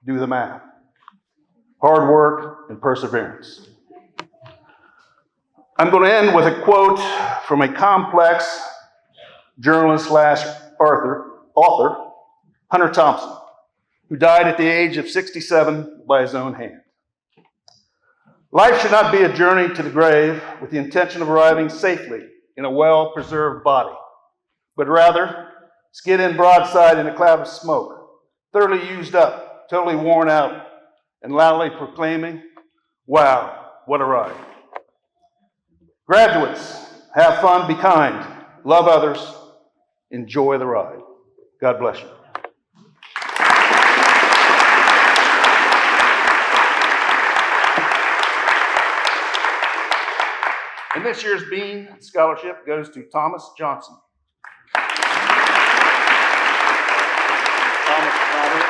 Do the math. Hard work and perseverance. I'm going to end with a quote from a complex journalist / author, Hunter Thompson, who died at the age of 67 by his own hand. Life should not be a journey to the grave with the intention of arriving safely in a well-preserved body, but rather skid in broadside in a cloud of smoke, thoroughly used up, totally worn out, and loudly proclaiming, "Wow, what a ride." Graduates, have fun, be kind, love others, enjoy the ride. God bless you. And this year's Bean Scholarship goes to Thomas Johnson. Thomas is not here.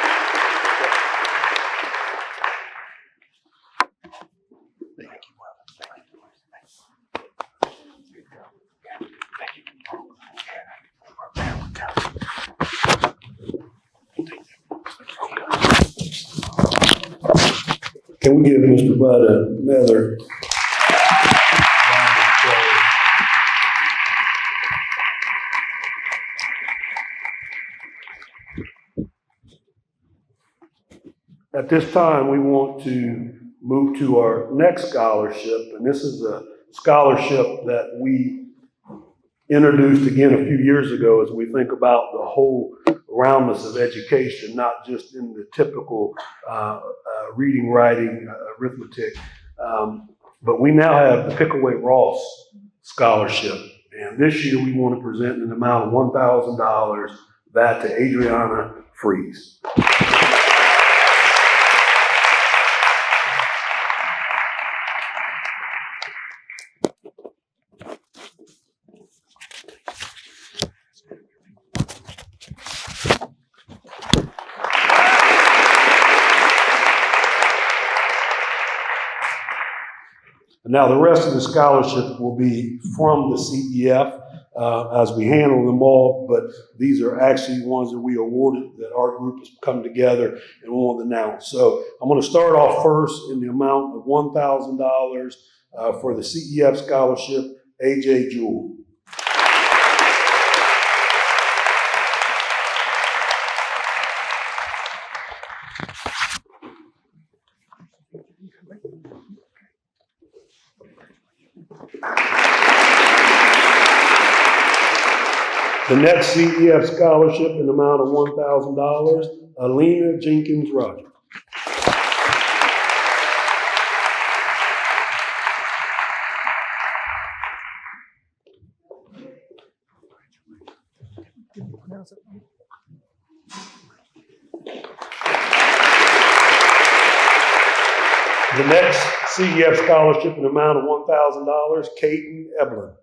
Can we give Mr. Budd another? At this time, we want to move to our next scholarship, and this is a scholarship that we introduced again a few years ago as we think about the whole roundness of education, not just in the typical reading, writing, arithmetic, but we now have the Pickaway Ross Scholarship. And this year we want to present an amount of $1,000, that to Adriana Fries. Now, the rest of the scholarships will be from the CEF as we handle them all, but these are actually ones that we awarded that our group has come together and want to announce. So I'm going to start off first in the amount of $1,000 for the CEF scholarship, AJ Jewell. The next CEF scholarship in the amount of $1,000, Alina Jenkins Rogers. The next CEF scholarship in the amount of $1,000, Caden Eblin.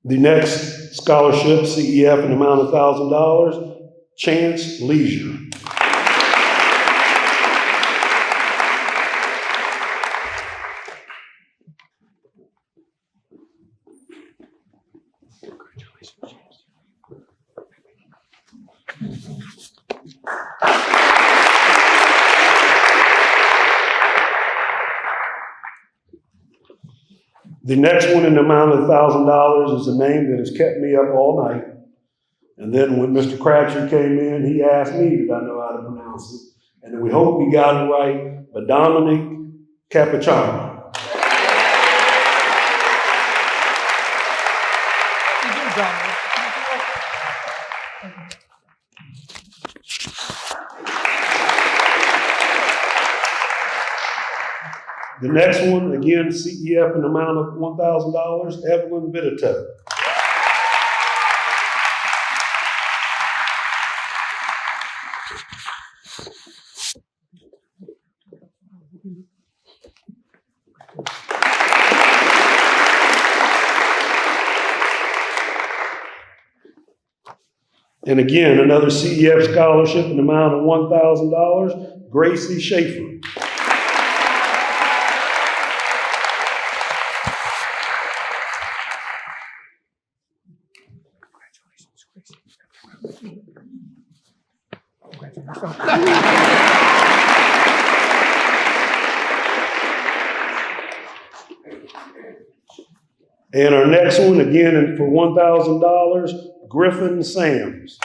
The next scholarship, CEF, in the amount of $1,000, Chance Leisure. The next one in the amount of $1,000 is a name that has kept me up all night. And then when Mr. Crabtree came in, he asked me, did I know how to pronounce it? And then we hope we got it right, but Dominic Capuchano. The next one, again, CEF in the amount of $1,000, Evelyn Vitito. And again, another CEF scholarship in the amount of $1,000, Gracie Schaefer. And our next one, again, for $1,000, Griffin Sams.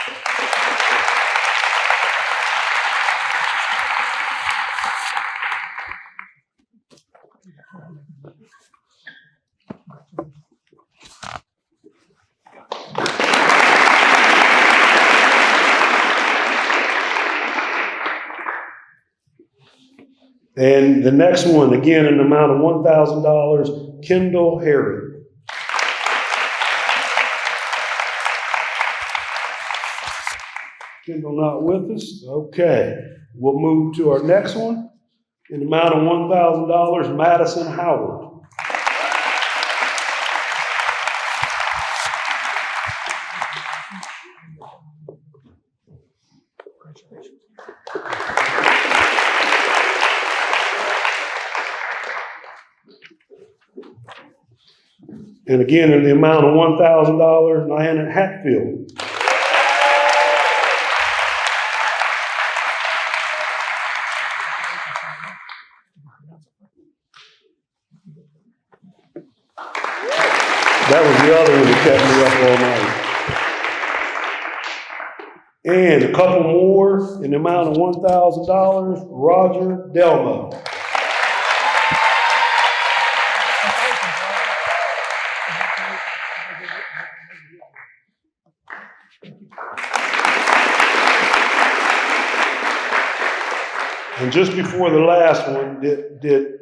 And the next one, again, in the amount of $1,000, Kendall Harry. Kendall not with us? Okay. We'll move to our next one. In the amount of $1,000, Madison Howard. And again, in the amount of $1,000, Diana Hatfield. That was the other one that kept me up all night. And a couple more in the amount of $1,000, Roger Delmo. And just before the last one, did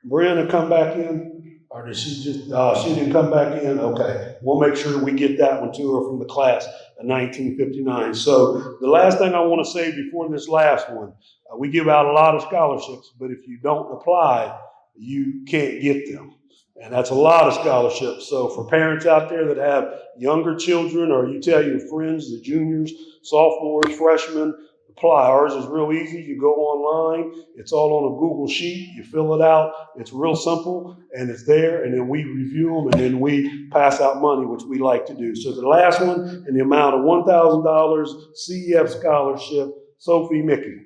Brianna come back in? Or did she just, she didn't come back in? Okay, we'll make sure we get that one to her from the class of 1959. So the last thing I want to say before this last one, we give out a lot of scholarships, but if you don't apply, you can't get them. And that's a lot of scholarships. So for parents out there that have younger children, or you tell your friends, the juniors, sophomores, freshmen, apply. Ours is real easy. You go online. It's all on a Google Sheet. You fill it out. It's real simple, and it's there. And then we review them, and then we pass out money, which we like to do. So the last one, in the amount of $1,000, CEF scholarship, Sophie Mickey.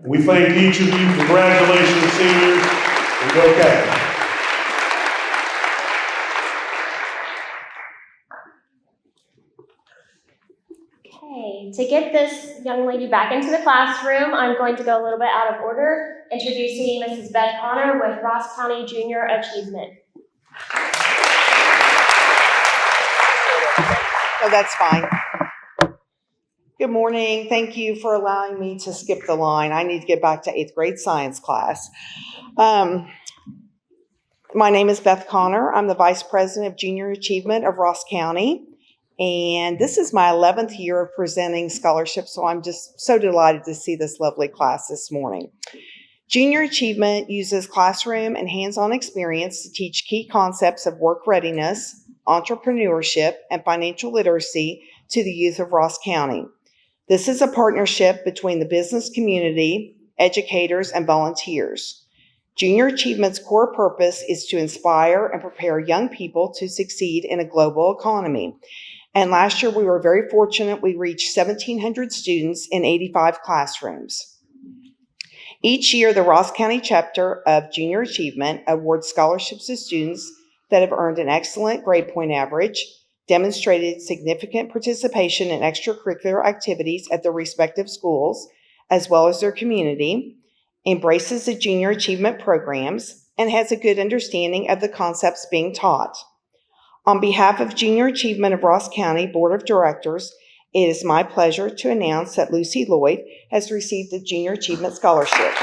We thank each of you. Congratulations, seniors, and go Cats. Okay, to get this young lady back into the classroom, I'm going to go a little bit out of order, introducing Mrs. Beth Connor with Ross County Junior Achievement. Oh, that's fine. Good morning. Thank you for allowing me to skip the line. I need to get back to 8th grade science class. My name is Beth Connor. I'm the Vice President of Junior Achievement of Ross County. And this is my 11th year of presenting scholarships, so I'm just so delighted to see this lovely class this morning. Junior Achievement uses classroom and hands-on experience to teach key concepts of work readiness, entrepreneurship, and financial literacy to the youth of Ross County. This is a partnership between the business community, educators, and volunteers. Junior Achievement's core purpose is to inspire and prepare young people to succeed in a global economy. And last year we were very fortunate. We reached 1,700 students in 85 classrooms. Each year, the Ross County chapter of Junior Achievement awards scholarships to students that have earned an excellent grade point average, demonstrated significant participation in extracurricular activities at their respective schools, as well as their community, embraces the Junior Achievement programs, and has a good understanding of the concepts being taught. On behalf of Junior Achievement of Ross County Board of Directors, it is my pleasure to announce that Lucy Lloyd has received the Junior Achievement Scholarship.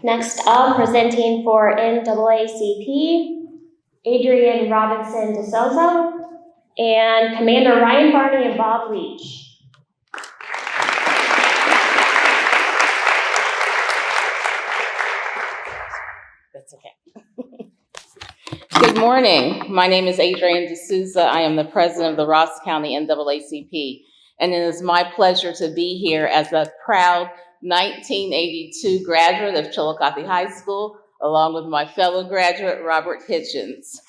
Next up, presenting for NAACP, Adrian Robinson DeSouza, and Commander Ryan Barney and Bob Leach. That's okay. Good morning. My name is Adrian D'Souza. I am the president of the Ross County NAACP, and it is my pleasure to be here as a proud 1982 graduate of Chillicothe High School, along with my fellow graduate, Robert Hitchens.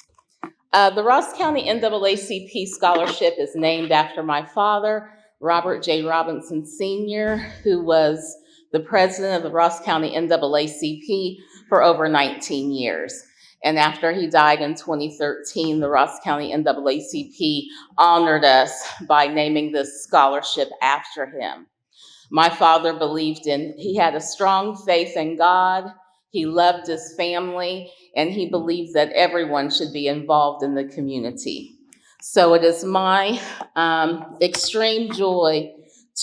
The Ross County NAACP Scholarship is named after my father, Robert J. Robinson Sr., who was the president of the Ross County NAACP for over 19 years. And after he died in 2013, the Ross County NAACP honored us by naming this scholarship after him. My father he had a strong faith in God, he loved his family, and he believed that everyone should be involved in the community. So it is my extreme joy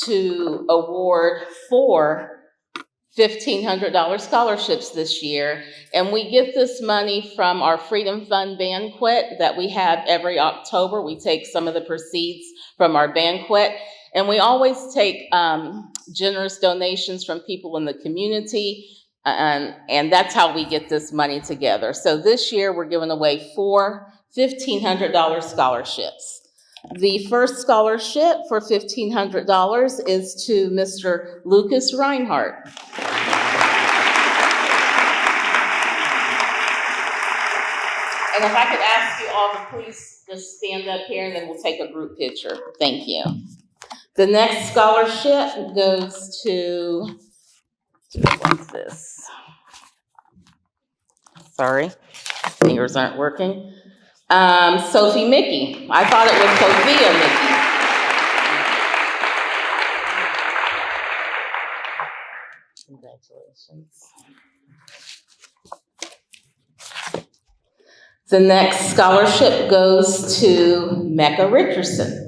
to award 4 $1,500 scholarships this year, and we get this money from our Freedom Fund banquet that we have every October. We take some of the proceeds from our banquet, and we always take generous donations from people in the community, and that's how we get this money together. So this year, we're giving away 4 $1,500 scholarships. The first scholarship for $1,500 is to Mr. Lucas Reinhardt. And if I could ask you all to please just stand up here and then we'll take a group picture. Thank you. The next scholarship goes to, what's this? Sorry, fingers aren't working. Sophie Mickey. I thought it was Sophia Mickey. Congratulations. The next scholarship goes to Mecca Richardson.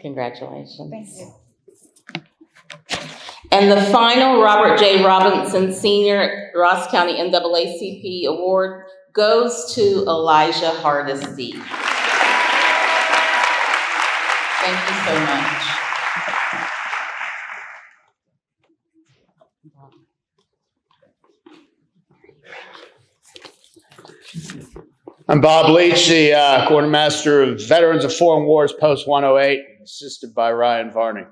Congratulations. Thank you. And the final Robert J. Robinson Sr. Ross County NAACP Award goes to Elijah Hardesty. Thank you so much. I'm Bob Leach, the Quartermaster of Veterans of Foreign Wars, Post 108, assisted by Ryan Varney.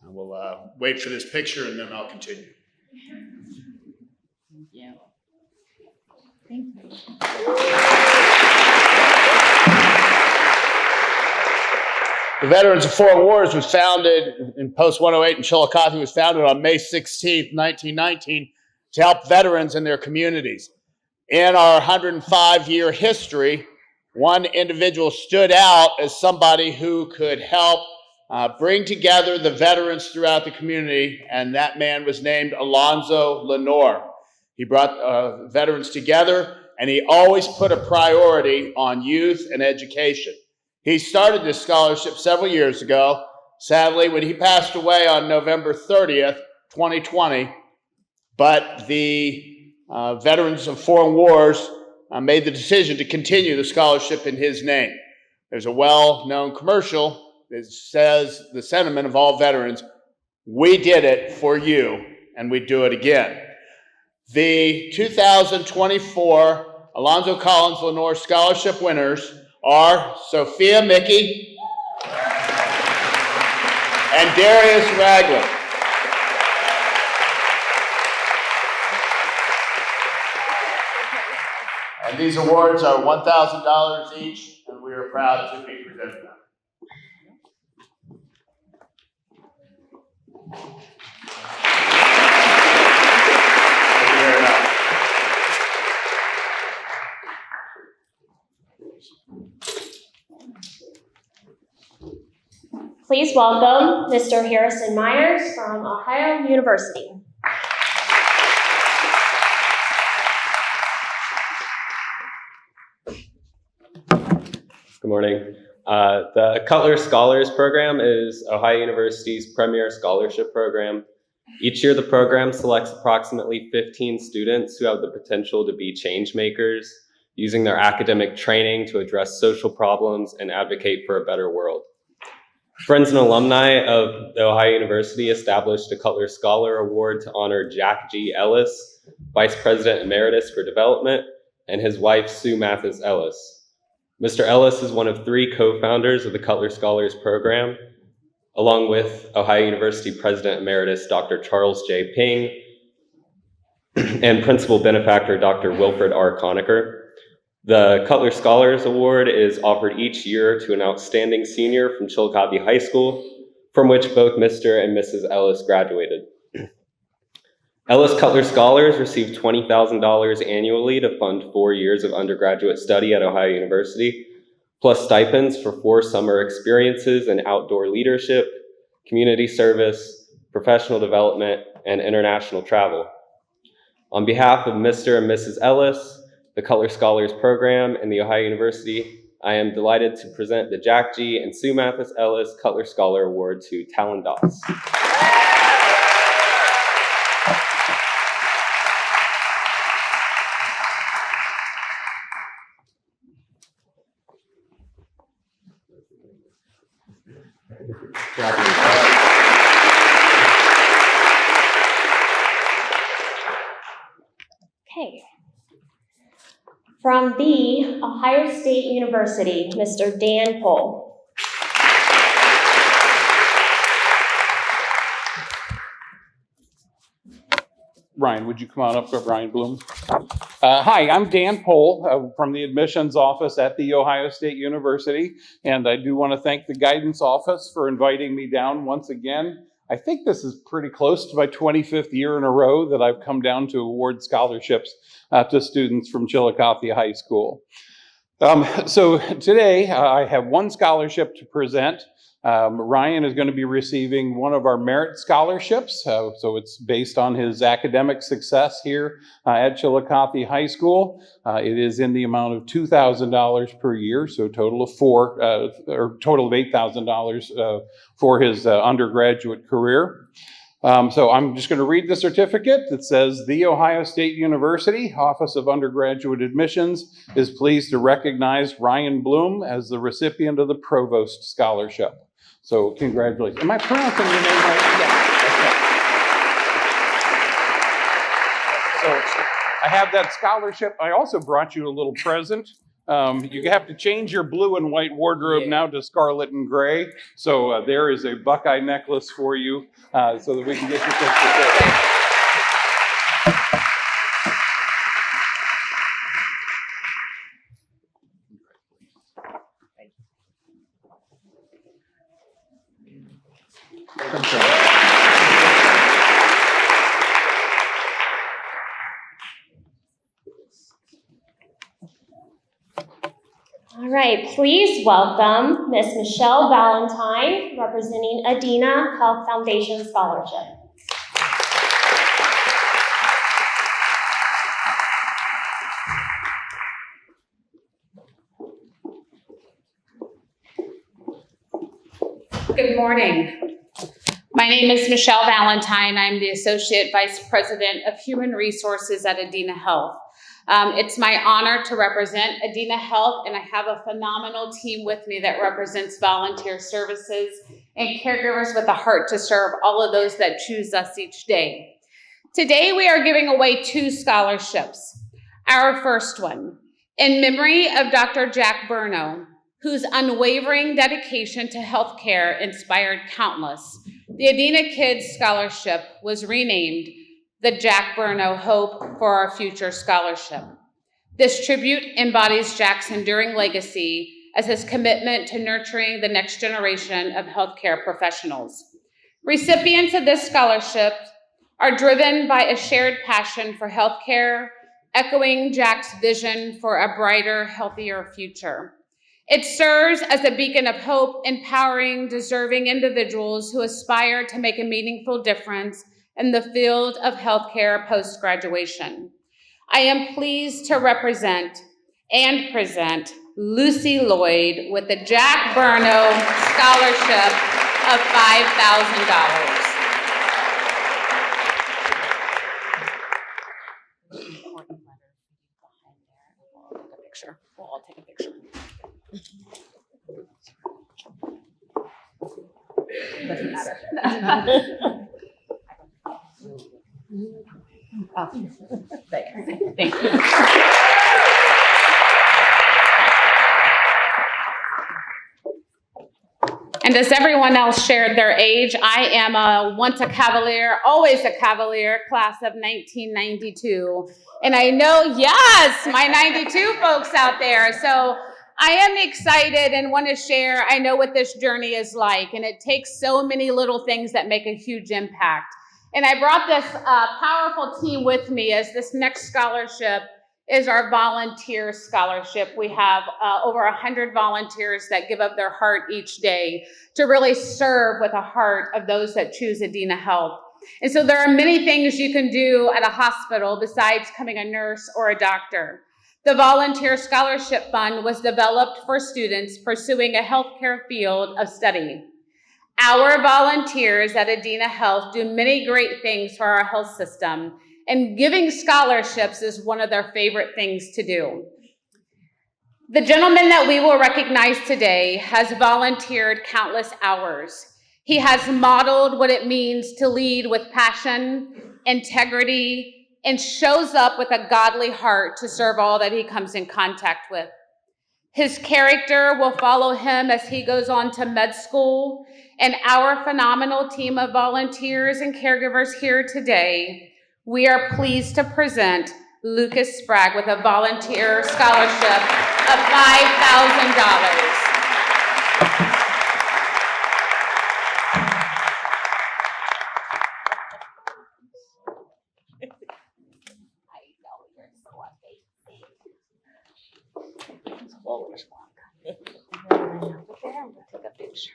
I will wait for this picture and then I'll continue. Yeah. Thank you. The Veterans of Foreign Wars was founded in Post 108 in Chillicothe, was founded on May 16th, 1919 to help veterans in their communities. In our 105-year history, one individual stood out as somebody who could help bring together the veterans throughout the community, and that man was named Alonzo Lenore. He brought veterans together, and he always put a priority on youth and education. He started this scholarship several years ago. Sadly, when he passed away on November 30th, 2020, but the Veterans of Foreign Wars made the decision to continue the scholarship in his name. There's a well-known commercial that says the sentiment of all veterans, "We did it for you, and we do it again." The 2024 Alonzo Collins Lenore Scholarship winners are Sophia Mickey and Darius Ragland. And these awards are $1,000 each, and we are proud to be presenting them. Thank you very much. Please welcome Mr. Harrison Myers from Ohio University. Good morning. The Cutler Scholars Program is Ohio University's premier scholarship program. Each year, the program selects approximately 15 students who have the potential to be change makers, using their academic training to address social problems and advocate for a better world. Friends and alumni of the Ohio University established a Cutler Scholar Award to honor Jack G. Ellis, Vice President Emeritus for Development, and his wife, Sue Mathis Ellis. Mr. Ellis is one of 3 co-founders of the Cutler Scholars Program, along with Ohio University President Emeritus Dr. Charles J. Ping and Principal Benefactor Dr. Wilfred R. Conacher. The Cutler Scholars Award is offered each year to an outstanding senior from Chillicothe High School, from which both Mr. and Mrs. Ellis graduated. Ellis Cutler Scholars receive $20,000 annually to fund 4 years of undergraduate study at Ohio University, plus stipends for 4 summer experiences in outdoor leadership, community service, professional development, and international travel. On behalf of Mr. and Mrs. Ellis, the Cutler Scholars Program, and the Ohio University, I am delighted to present the Jack G. and Sue Mathis Ellis Cutler Scholar Award to Talon Doss. Okay. From the Ohio State University, Mr. Dan Pohl. Ryan, would you come on up, Ryan Bloom? Hi, I'm Dan Pohl from the admissions office at The Ohio State University, and I do want to thank the guidance office for inviting me down once again. I think this is pretty close to my 25th year in a row that I've come down to award scholarships to students from Chillicothe High School. So today I have one scholarship to present. Ryan is going to be receiving one of our merit scholarships. So it's based on his academic success here at Chillicothe High School. It is in the amount of $2,000 per year, so a total of $8,000 for his undergraduate career. So I'm just going to read the certificate that says, The Ohio State University Office of Undergraduate Admissions is pleased to recognize Ryan Bloom as the recipient of the Provost Scholarship. So congratulations. Am I pronouncing your name right? Yeah. Okay. So I have that scholarship. I also brought you a little present. You have to change your blue and white wardrobe now to scarlet and gray. So there is a Buckeye necklace for you so that we can get your picture. All right, please welcome Miss Michelle Valentine, representing Adina Health Foundation Scholarship. Good morning. My name is Michelle Valentine. I'm the Associate Vice President of Human Resources at Adina Health. It's my honor to represent Adina Health, and I have a phenomenal team with me that represents volunteer services and caregivers with a heart to serve all of those that choose us each day. Today, we are giving away 2 scholarships. Our first one, in memory of Dr. Jack Burno, whose unwavering dedication to healthcare inspired countless. The Adina Kids Scholarship was renamed the Jack Burno Hope for Our Future Scholarship. This tribute embodies Jack's enduring legacy as his commitment to nurturing the next generation of healthcare professionals. Recipients of this scholarship are driven by a shared passion for healthcare, echoing Jack's vision for a brighter, healthier future. It serves as a beacon of hope, empowering deserving individuals who aspire to make a meaningful difference in the field of healthcare post-graduation. I am pleased to represent and present Lucy Lloyd with the Jack Burno Scholarship of $5,000. We'll all take a picture. Doesn't matter. Thank you. And as everyone else shared their age, I am once a Cavalier, always a Cavalier, class of 1992. And I know, yes, my 92 folks out there. So I am excited and want to share, I know what this journey is like, and it takes so many little things that make a huge impact. And I brought this powerful team with me as this next scholarship is our volunteer scholarship. We have over 100 volunteers that give up their heart each day to really serve with a heart of those that choose Adina Health. And so there are many things you can do at a hospital besides becoming a nurse or a doctor. The Volunteer Scholarship Fund was developed for students pursuing a healthcare field of study. Our volunteers at Adina Health do many great things for our health system, and giving scholarships is one of their favorite things to do. The gentleman that we will recognize today has volunteered countless hours. He has modeled what it means to lead with passion, integrity, and shows up with a godly heart to serve all that he comes in contact with. His character will follow him as he goes on to med school, and our phenomenal team of volunteers and caregivers here today, we are pleased to present Lucas Sprague with a volunteer scholarship of $5,000. Take a picture.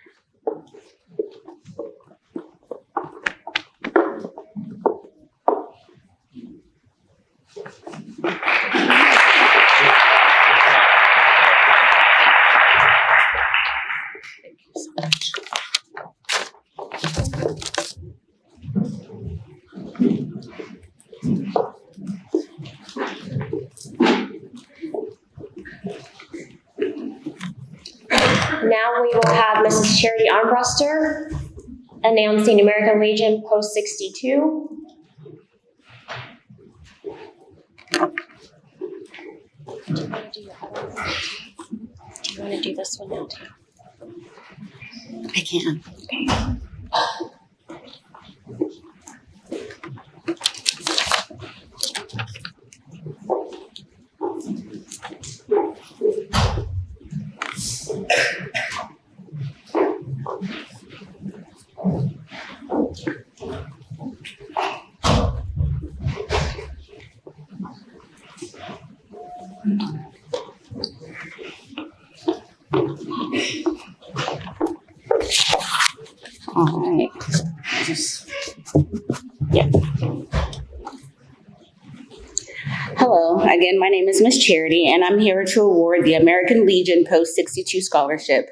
Thank you so much. Now we will have Mrs. Charity Armbruster announcing American Legion Post 62. Do you want to do this one now too? I can. Okay. Hello, again, my name is Miss Charity, and I'm here to award the American Legion Post 62 Scholarship.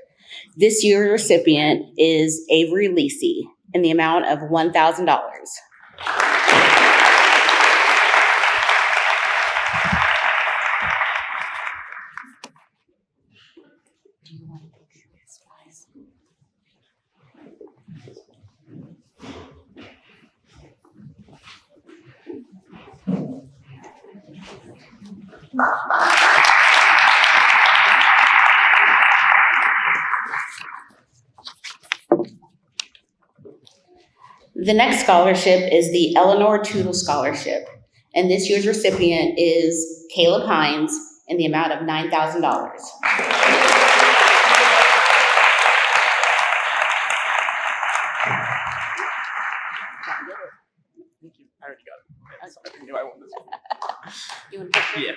This year's recipient is Avery Lacey in the amount of $1,000. The next scholarship is the Eleanor Tootle Scholarship, and this year's recipient is Caleb Hines in the amount of $9,000. You want to picture? Yeah.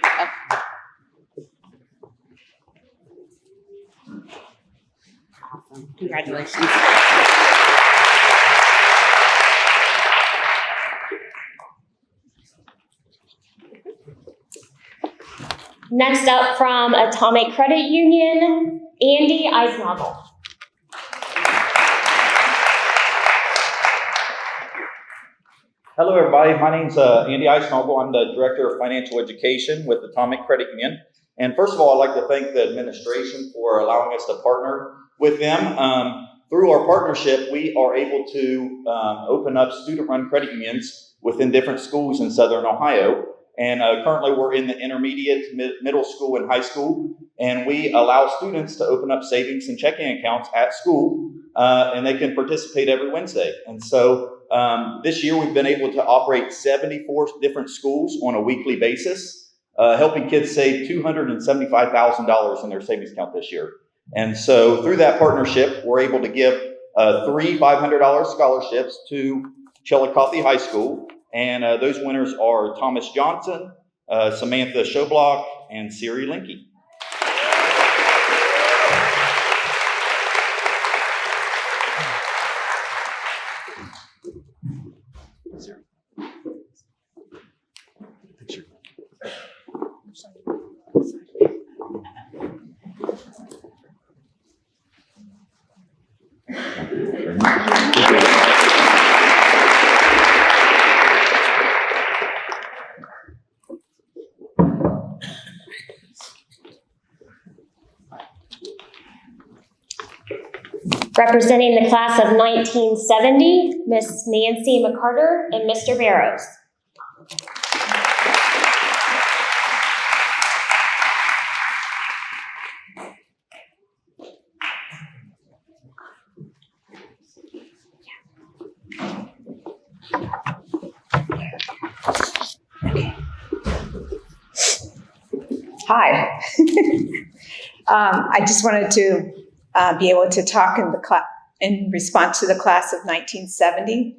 Awesome. Congratulations. Next up from Atomic Credit Union, Andy Eisnagel. Hello, everybody. My name's Andy Eisnagel. I'm the Director of Financial Education with Atomic Credit Union. And first of all, I'd like to thank the administration for allowing us to partner with them. Through our partnership, we are able to open up student-run credit unions within different schools in Southern Ohio. And currently we're in the intermediate, middle school, and high school. And we allow students to open up savings and checking accounts at school, and they can participate every Wednesday. And so this year we've been able to operate 74 different schools on a weekly basis, helping kids save $275,000 in their savings account this year. And so through that partnership, we're able to give 3 $500 scholarships to Chillicothe High School. And those winners are Thomas Johnson, Samantha Shoblock, and Siri Linke. Representing the class of 1970, Miss Nancy McCarter and Mr. Barrows. Hi. I just wanted to be able to talk in response to the class of 1970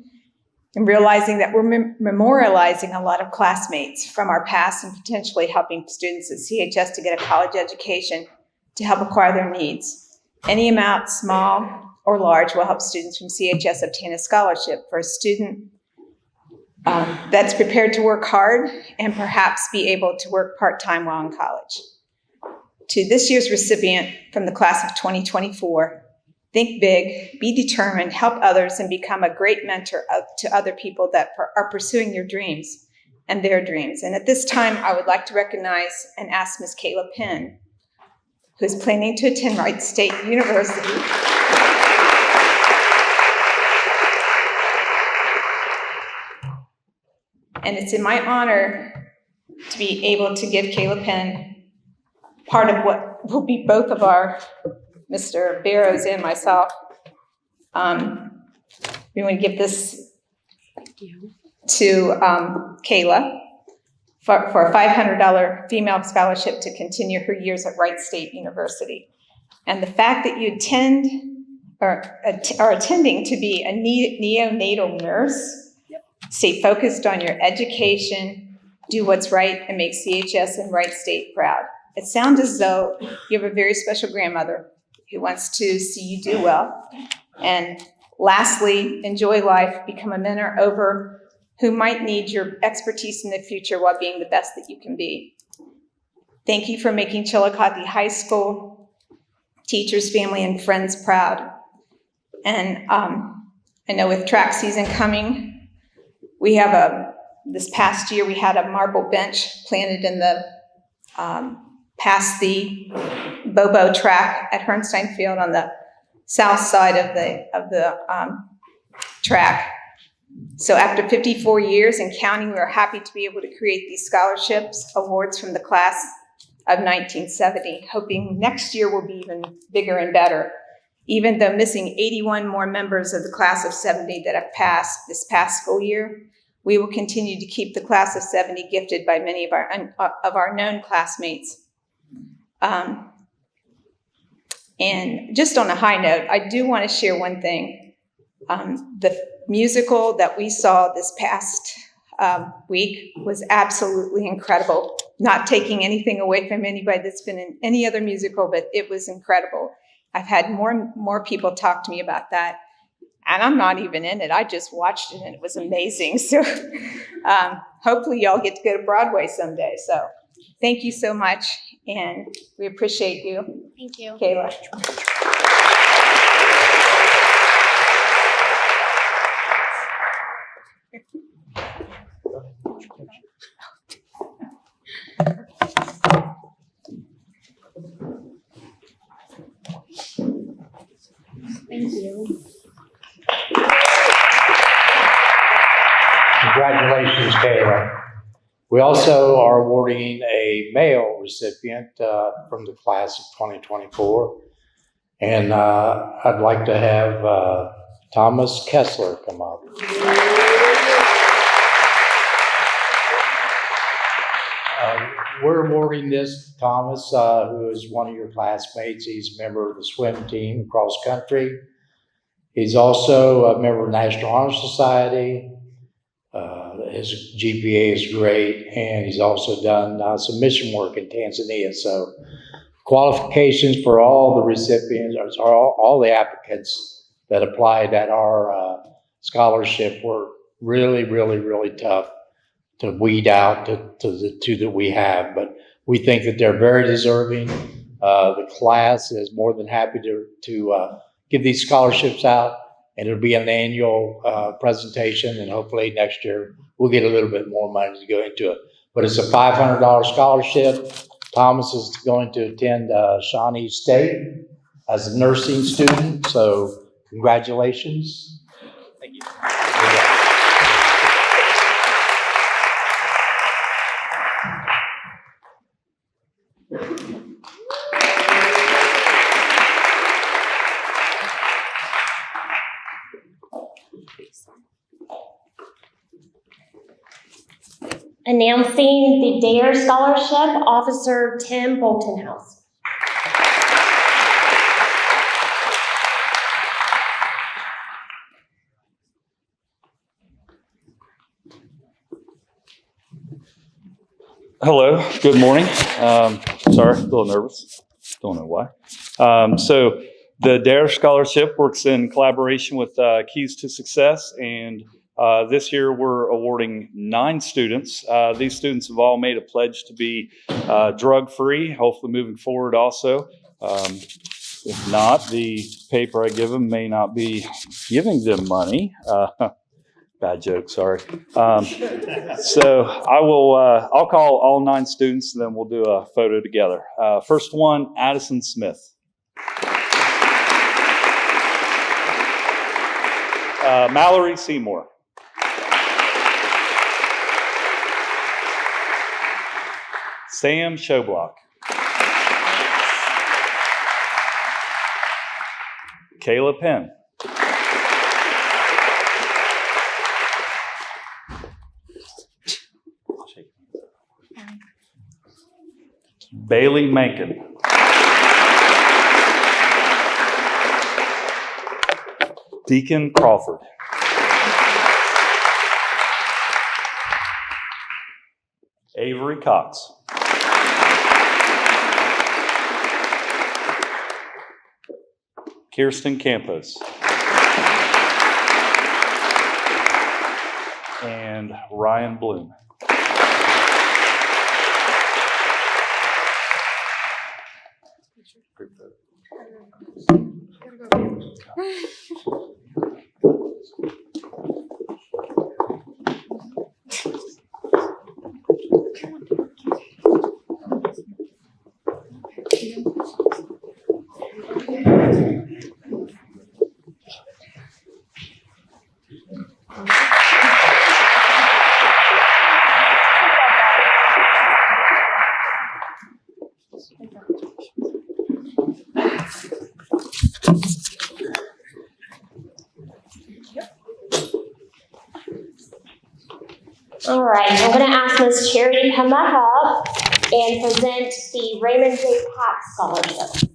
and realizing that we're memorializing a lot of classmates from our past and potentially helping students at CHS to get a college education to help acquire their needs. Any amount, small or large, will help students from CHS obtain a scholarship for a student that's prepared to work hard and perhaps be able to work part-time while in college. To this year's recipient from the class of 2024, think big, be determined, help others, and become a great mentor to other people that are pursuing your dreams and their dreams. And at this time, I would like to recognize and ask Ms. Kayla Penn, who's planning to attend Wright State University. And it's in my honor to be able to give Kayla Penn part of what will be both of our, Mr. Barrows and myself. We want to give this to Kayla for a $500 female scholarship to continue her years at Wright State University. And the fact that you attend or are attending to be a neonatal nurse, stay focused on your education, do what's right, and make CHS and Wright State proud. It sounds as though you have a very special grandmother who wants to see you do well. And lastly, enjoy life, become a mentor over who might need your expertise in the future while being the best that you can be. Thank you for making Chillicothe High School teachers, family, and friends proud. And I know with track season coming, we have this past year we had a marble bench planted in the past the Bobo track at Herrnstein Field on the south side of the track. So after 54 years and counting, we are happy to be able to create these scholarships awards from the class of 1970, hoping next year will be even bigger and better. Even though missing 81 more members of the class of 70 that have passed this past school year, we will continue to keep the class of 70 gifted by many of our known classmates. And just on a high note, I do want to share one thing. The musical that we saw this past week was absolutely incredible. Not taking anything away from anybody that's been in any other musical, but it was incredible. I've had more people talk to me about that, and I'm not even in it. I just watched it, and it was amazing. So hopefully y'all get to go to Broadway someday. So thank you so much, and we appreciate you. Thank you. Kayla. Thank you. Congratulations, Kayla. We also are awarding a male recipient from the class of 2024. And I'd like to have Thomas Kessler come up. We're awarding this to Thomas, who is one of your classmates. He's a member of the swim team, cross country. He's also a member of the National Honor Society. His GPA is great, and he's also done some mission work in Tanzania. So qualifications for all the recipients, or all the applicants that applied at our scholarship were really, really, really tough to weed out to the two that we have. But we think that they're very deserving. The class is more than happy to give these scholarships out, and it'll be an annual presentation, and hopefully next year we'll get a little bit more money to go into it. But it's a $500 scholarship. Thomas is going to attend Shawnee State as a nursing student, so congratulations. Thank you. Announcing the DARE Scholarship, Officer Tim Boltonhouse. Hello, good morning. Sorry, a little nervous. Don't know why. So the DARE Scholarship works in collaboration with Keys to Success, and this year we're awarding 9 students. These students have all made a pledge to be drug-free, hopefully moving forward also. If not, the paper I give them may not be giving them money. Bad joke, sorry. So I'll call all 9 students, and then we'll do a photo together. First one, Addison Smith. Mallory Seymour. Sam Showblock. Kayla Penn. Bailey Mankin. Deacon Crawford. Avery Cox. Kirsten Campos. And and Ryan Bloom. All right, I'm going to ask Ms. Charity to come back up and present the Raymond J. Pack Scholarship.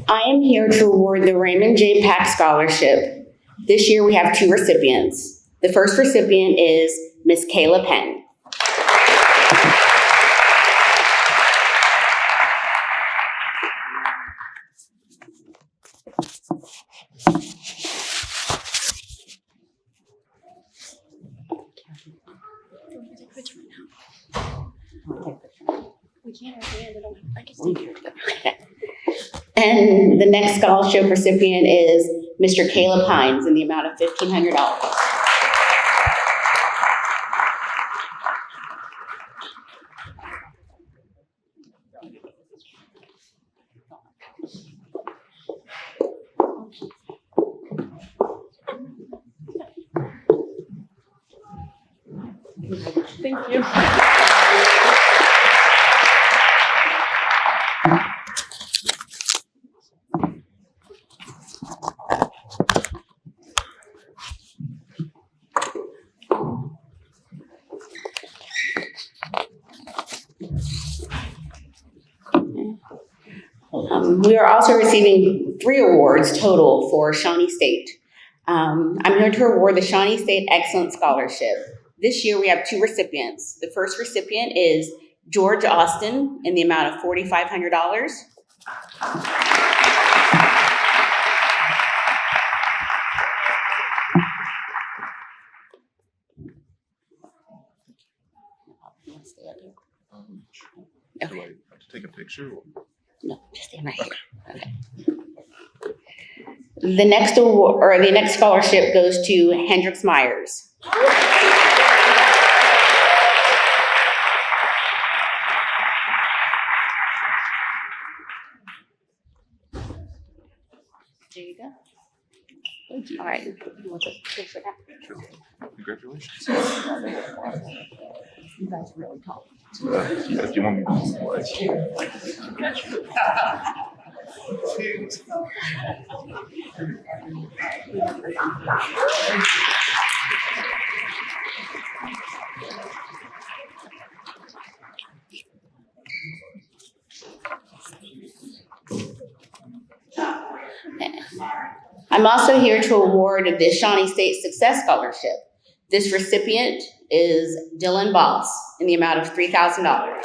I am here to award the Raymond J. Pack Scholarship. This year we have 2 recipients. The first recipient is Miss Kayla Penn. And the next scholarship recipient is Mr. Caleb Hines in the amount of $1,500. Thank you. We are also receiving 3 awards total for Shawnee State. I'm here to award the Shawnee State Excellent Scholarship. This year we have 2 recipients. The first recipient is George Austin in the amount of $4,500. Okay. Take a picture? No, just stand right here. Okay. The next award, or the next scholarship goes to Hendrix Myers. There you go. All right. You want to take for that? Sure. Congratulations. You guys are really tall. If you want me to play. I'm also here to award the Shawnee State Success Scholarship. This recipient is Dylan Boss in the amount of $3,000.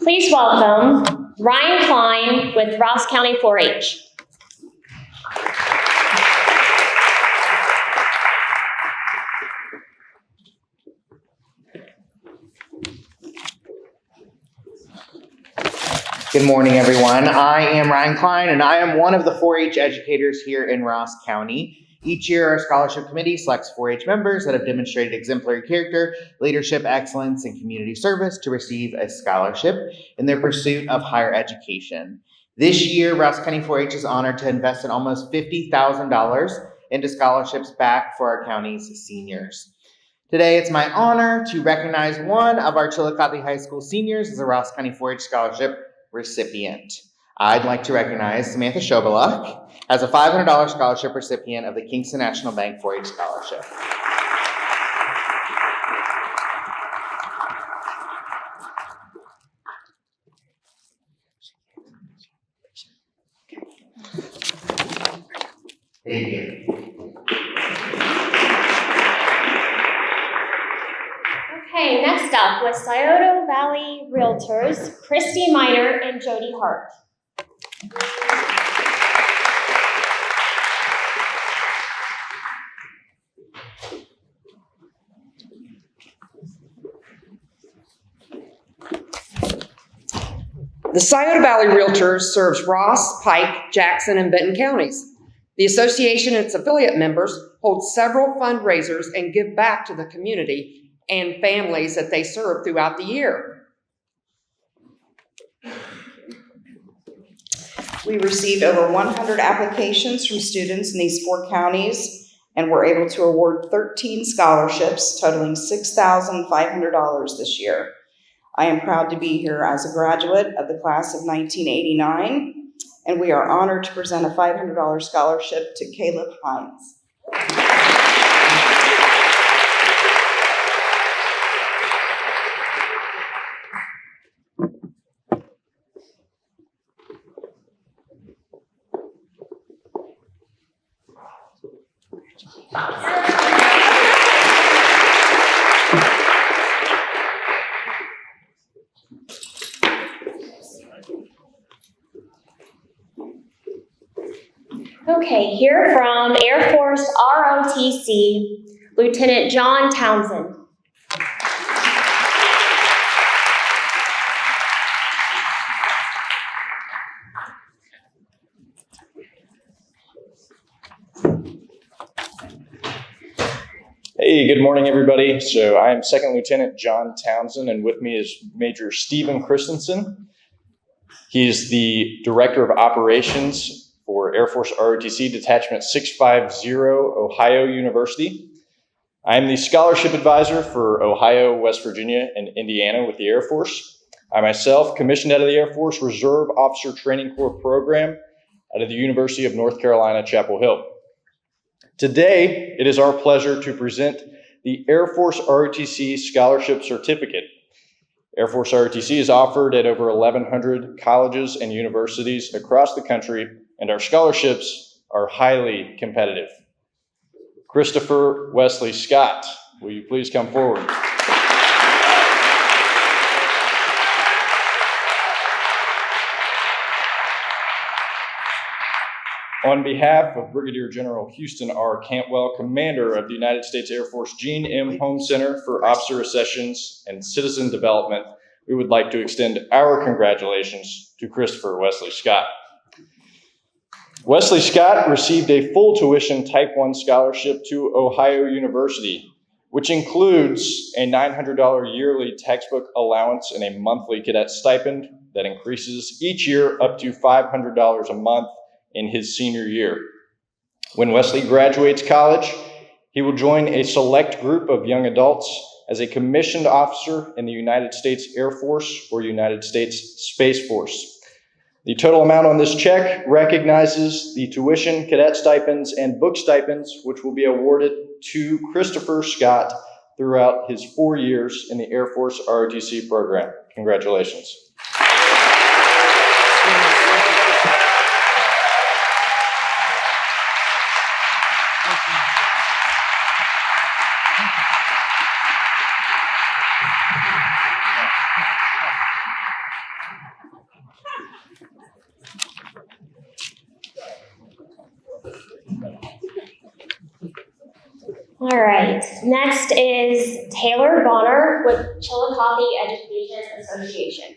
Please welcome Ryan Klein with Ross County 4-H. Good morning, everyone. I am Ryan Klein, and I am one of the 4-H educators here in Ross County. Each year, our scholarship committee selects 4-H members that have demonstrated exemplary character, leadership, excellence, and community service to receive a scholarship in their pursuit of higher education. This year, Rouse County 4-H is honored to invest in almost $50,000 into scholarships back for our county's seniors. Today, it's my honor to recognize one of our Chillicothe High School seniors as a Rouse County 4-H scholarship recipient. I'd like to recognize Samantha Shobaluk as a $500 scholarship recipient of the Kingston National Bank 4-H Scholarship. Thank you. Okay, next up was Scioto Valley Realtors, Christy Miner and Jody Hart. The Scioto Valley Realtors serves Ross, Pike, Jackson, and Benton counties. The association and its affiliate members hold several fundraisers and give back to the community and families that they serve throughout the year. We received over 100 applications from students in these 4 counties and were able to award 13 scholarships totaling $6,500 this year. I am proud to be here as a graduate of the class of 1989, and we are honored to present a $500 scholarship to Caleb Hines. Okay, here from Air Force ROTC, Lieutenant John Townsend. Hey, good morning, everybody. So I am Second Lieutenant John Townsend, and with me is Major Stephen Christensen. He's the Director of Operations for Air Force ROTC Detachment 650, Ohio University. I am the Scholarship Advisor for Ohio, West Virginia, and Indiana with the Air Force. I myself commissioned out of the Air Force Reserve Officer Training Corps program out of the University of North Carolina, Chapel Hill. Today, it is our pleasure to present the Air Force ROTC Scholarship Certificate. Air Force ROTC is offered at over 1,100 colleges and universities across the country, and our scholarships are highly competitive. Christopher Wesley Scott, will you please come forward? On behalf of Brigadier General Houston R. Cantwell, Commander of the United States Air Force Gene M. Home Center for Officer Accessions and Citizen Development, we would like to extend our congratulations to Christopher Wesley Scott. Wesley Scott received a full tuition Type 1 scholarship to Ohio University, which includes a $900 yearly textbook allowance and a monthly cadet stipend that increases each year up to $500 a month in his senior year. When Wesley graduates college, he will join a select group of young adults as a commissioned officer in the United States Air Force or United States Space Force. The total amount on this check recognizes the tuition, cadet stipends, and book stipends, which will be awarded to Christopher Scott throughout his 4 years in the Air Force ROTC program. Congratulations. All right, next is Taylor Bonner with Chillicothe Education Association.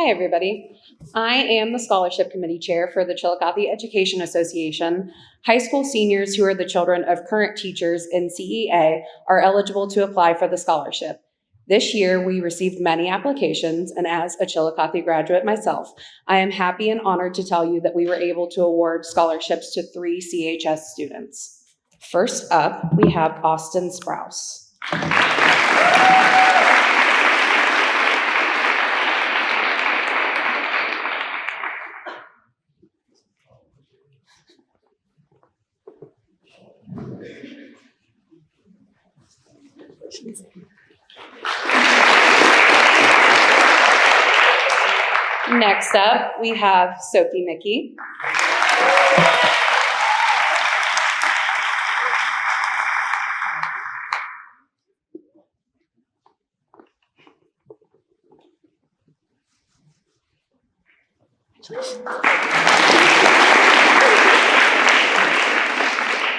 Hi, everybody. I am the Scholarship Committee Chair for the Chillicothe Education Association. High school seniors who are the children of current teachers in CEA are eligible to apply for the scholarship. This year, we received many applications, and as a Chillicothe graduate myself, I am happy and honored to tell you that we were able to award scholarships to 3 CHS students. First up, we have Austin Sprouse. Next up, we have Sophie Mickey.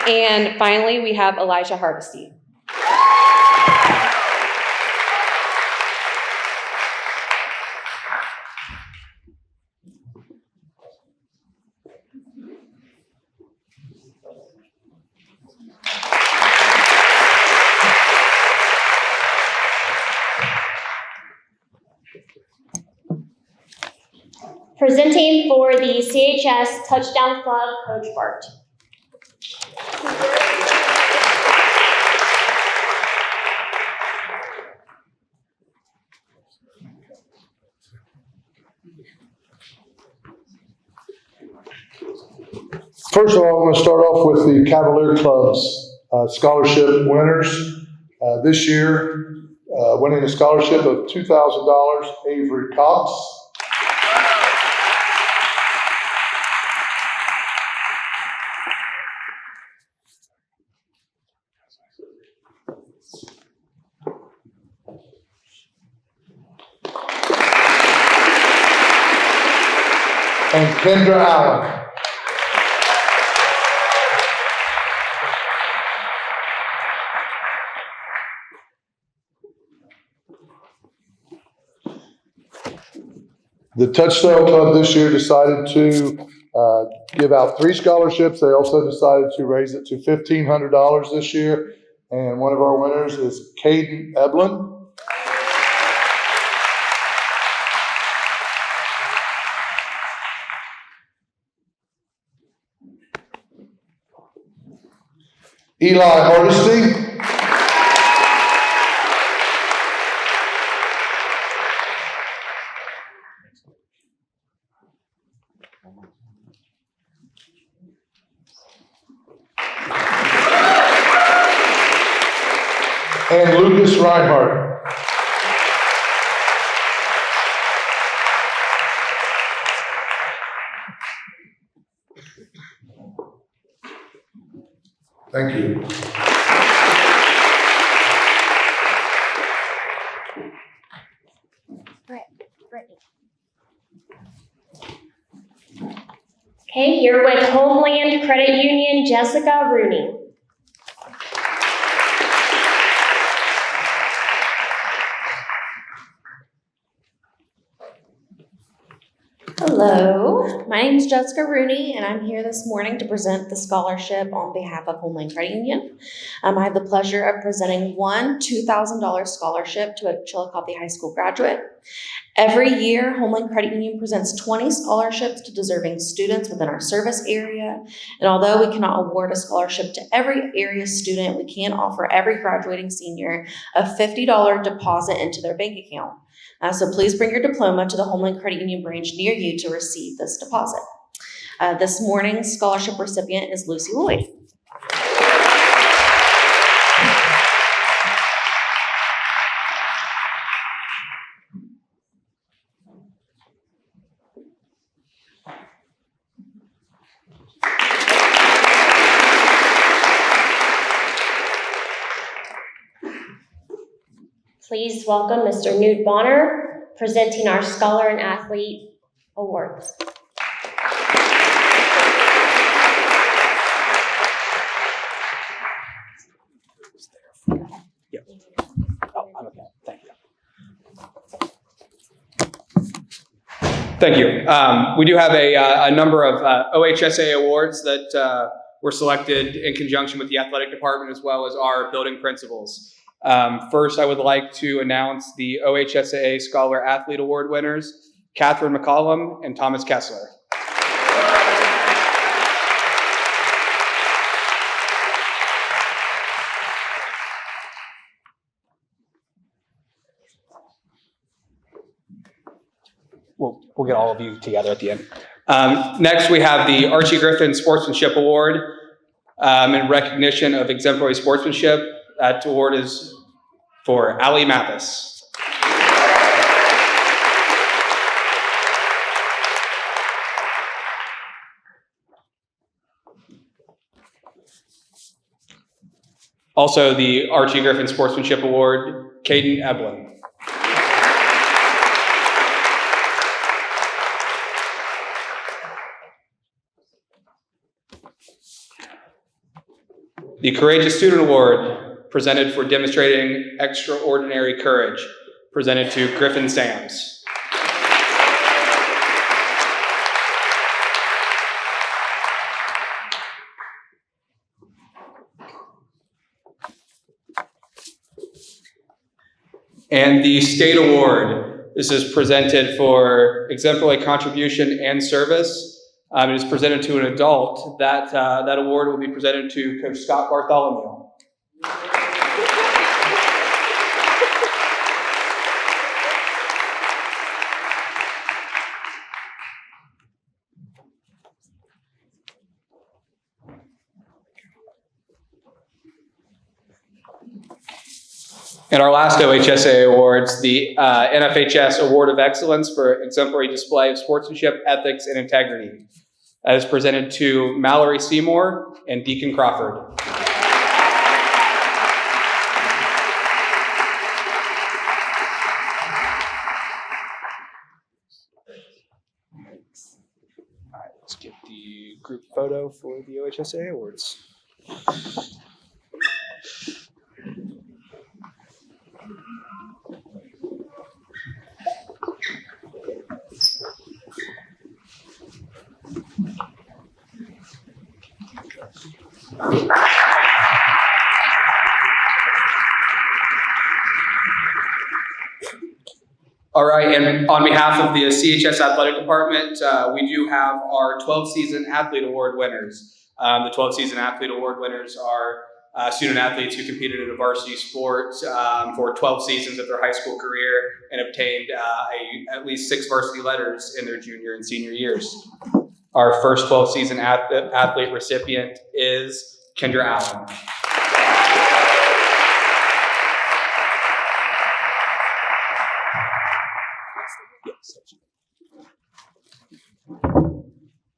And finally, we have Elijah Hardesty. Presenting for the CHS Touchdown Club, Coach Bart. First of all, I'm going to start off with the Cavalier Club's scholarship winners. This year, winning a scholarship of $2,000, Avery Cox. And Kendra Allen. The Touchdown Club this year decided to give out 3 scholarships. They also decided to raise it to $1,500 this year. And one of our winners is Caden Eblin. Eli Hardesty. And Lucas Reinhardt. Thank you. Okay, here with Homeland Credit Union, Jessica Rooney. Hello, my name is Jessica Rooney, and I'm here this morning to present the scholarship on behalf of Homeland Credit Union. I have the pleasure of presenting one $2,000 scholarship to a Chillicothe High School graduate. Every year, Homeland Credit Union presents 20 scholarships to deserving students within our service area. And although we cannot award a scholarship to every area student, we can offer every graduating senior a $50 deposit into their bank account. So please bring your diploma to the Homeland Credit Union branch near you to receive this deposit. This morning's scholarship recipient is Lucy Lloyd. Please welcome Mr. Newt Bonner, presenting our Scholar and Athlete Awards. Oh, I'm okay. Thank you. Thank you. We do have a number of OHSA awards that were selected in conjunction with the athletic department as well as our building principals. First, I would like to announce the OHSAA Scholar Athlete Award winners, Catherine McCollum and Thomas Kessler. We'll get all of you together at the end. Next, we have the Archie Griffin Sportsmanship Award in recognition of exemplary sportsmanship. That award is for Ali Mathis. Also, the Archie Griffin Sportsmanship Award, Caden Eblin. The Courageous Student Award, presented for demonstrating extraordinary courage, presented to Griffin Sams. And the State Award, this is presented for exemplary contribution and service. It is presented to an adult. That award will be presented to Coach Scott Bartholomew. And our last OHSA awards, the NFHS Award of Excellence for exemplary display of sportsmanship, ethics, and integrity. That is presented to Mallory Seymour and Deacon Crawford. All right, let's get the group photo for the OHSA awards. All right, and on behalf of the CHS Athletic Department, we do have our 12-season athlete award winners. The 12-season athlete award winners are student athletes who competed in a varsity sport for 12 seasons of their high school career and obtained at least 6 varsity letters in their junior and senior years. Our first 12-season athlete recipient is Kendra Allen.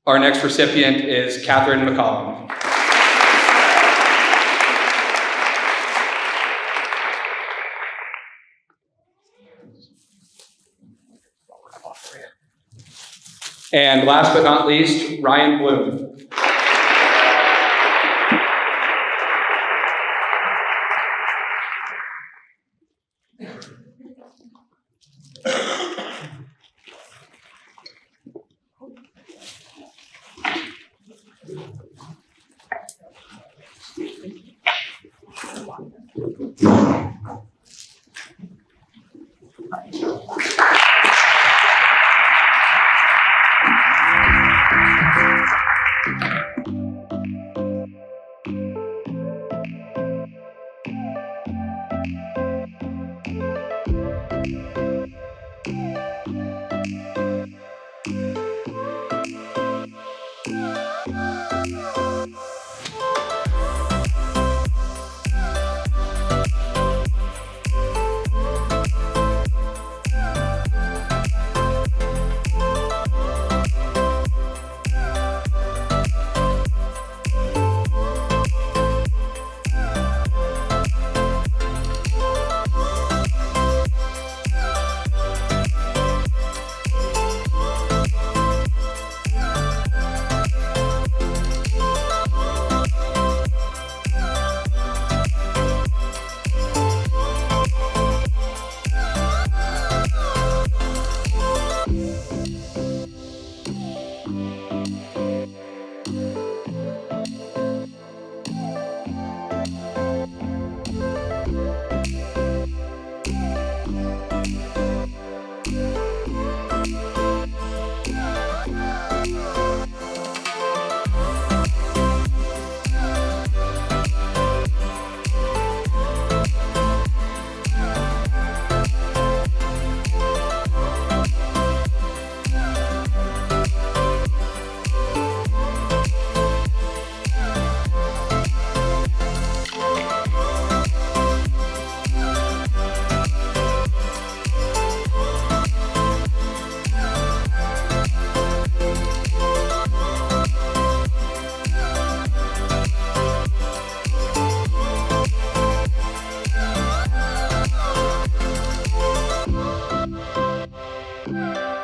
Our next recipient is Catherine McCollum. And last but not least, Ryan Bloom.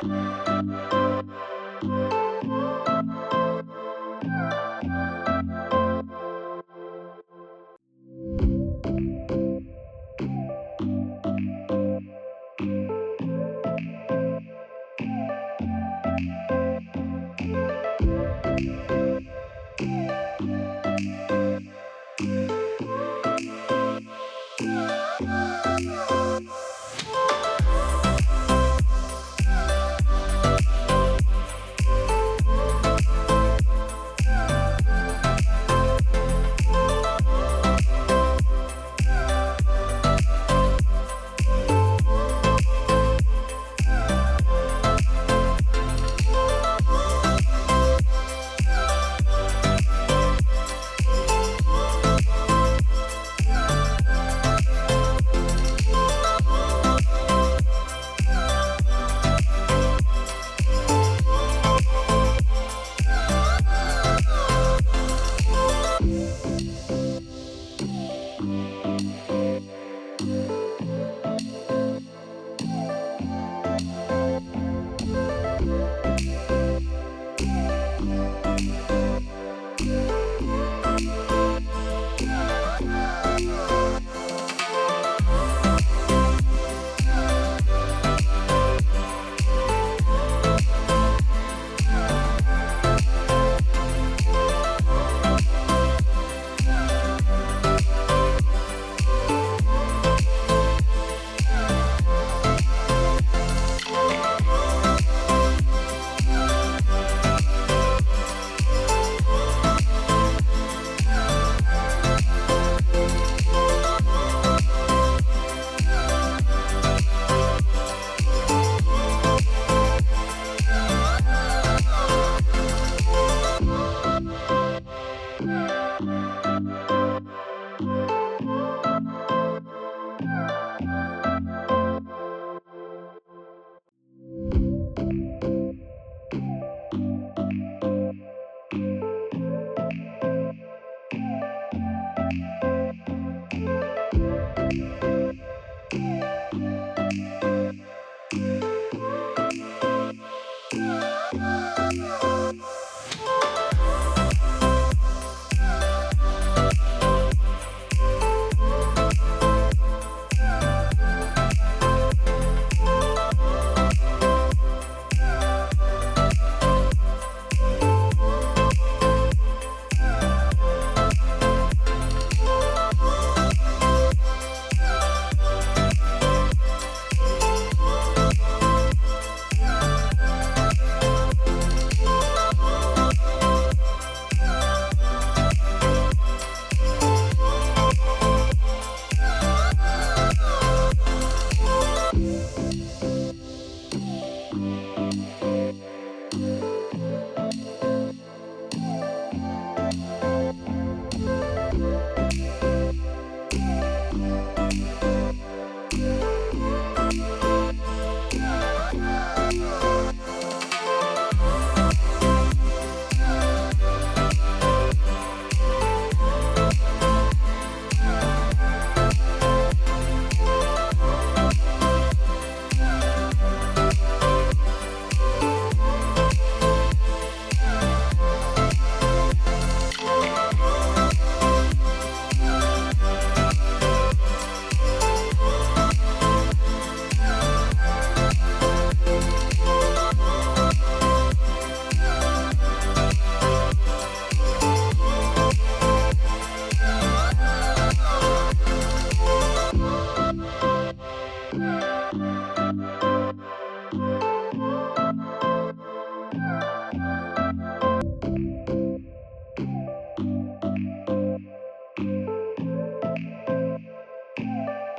you.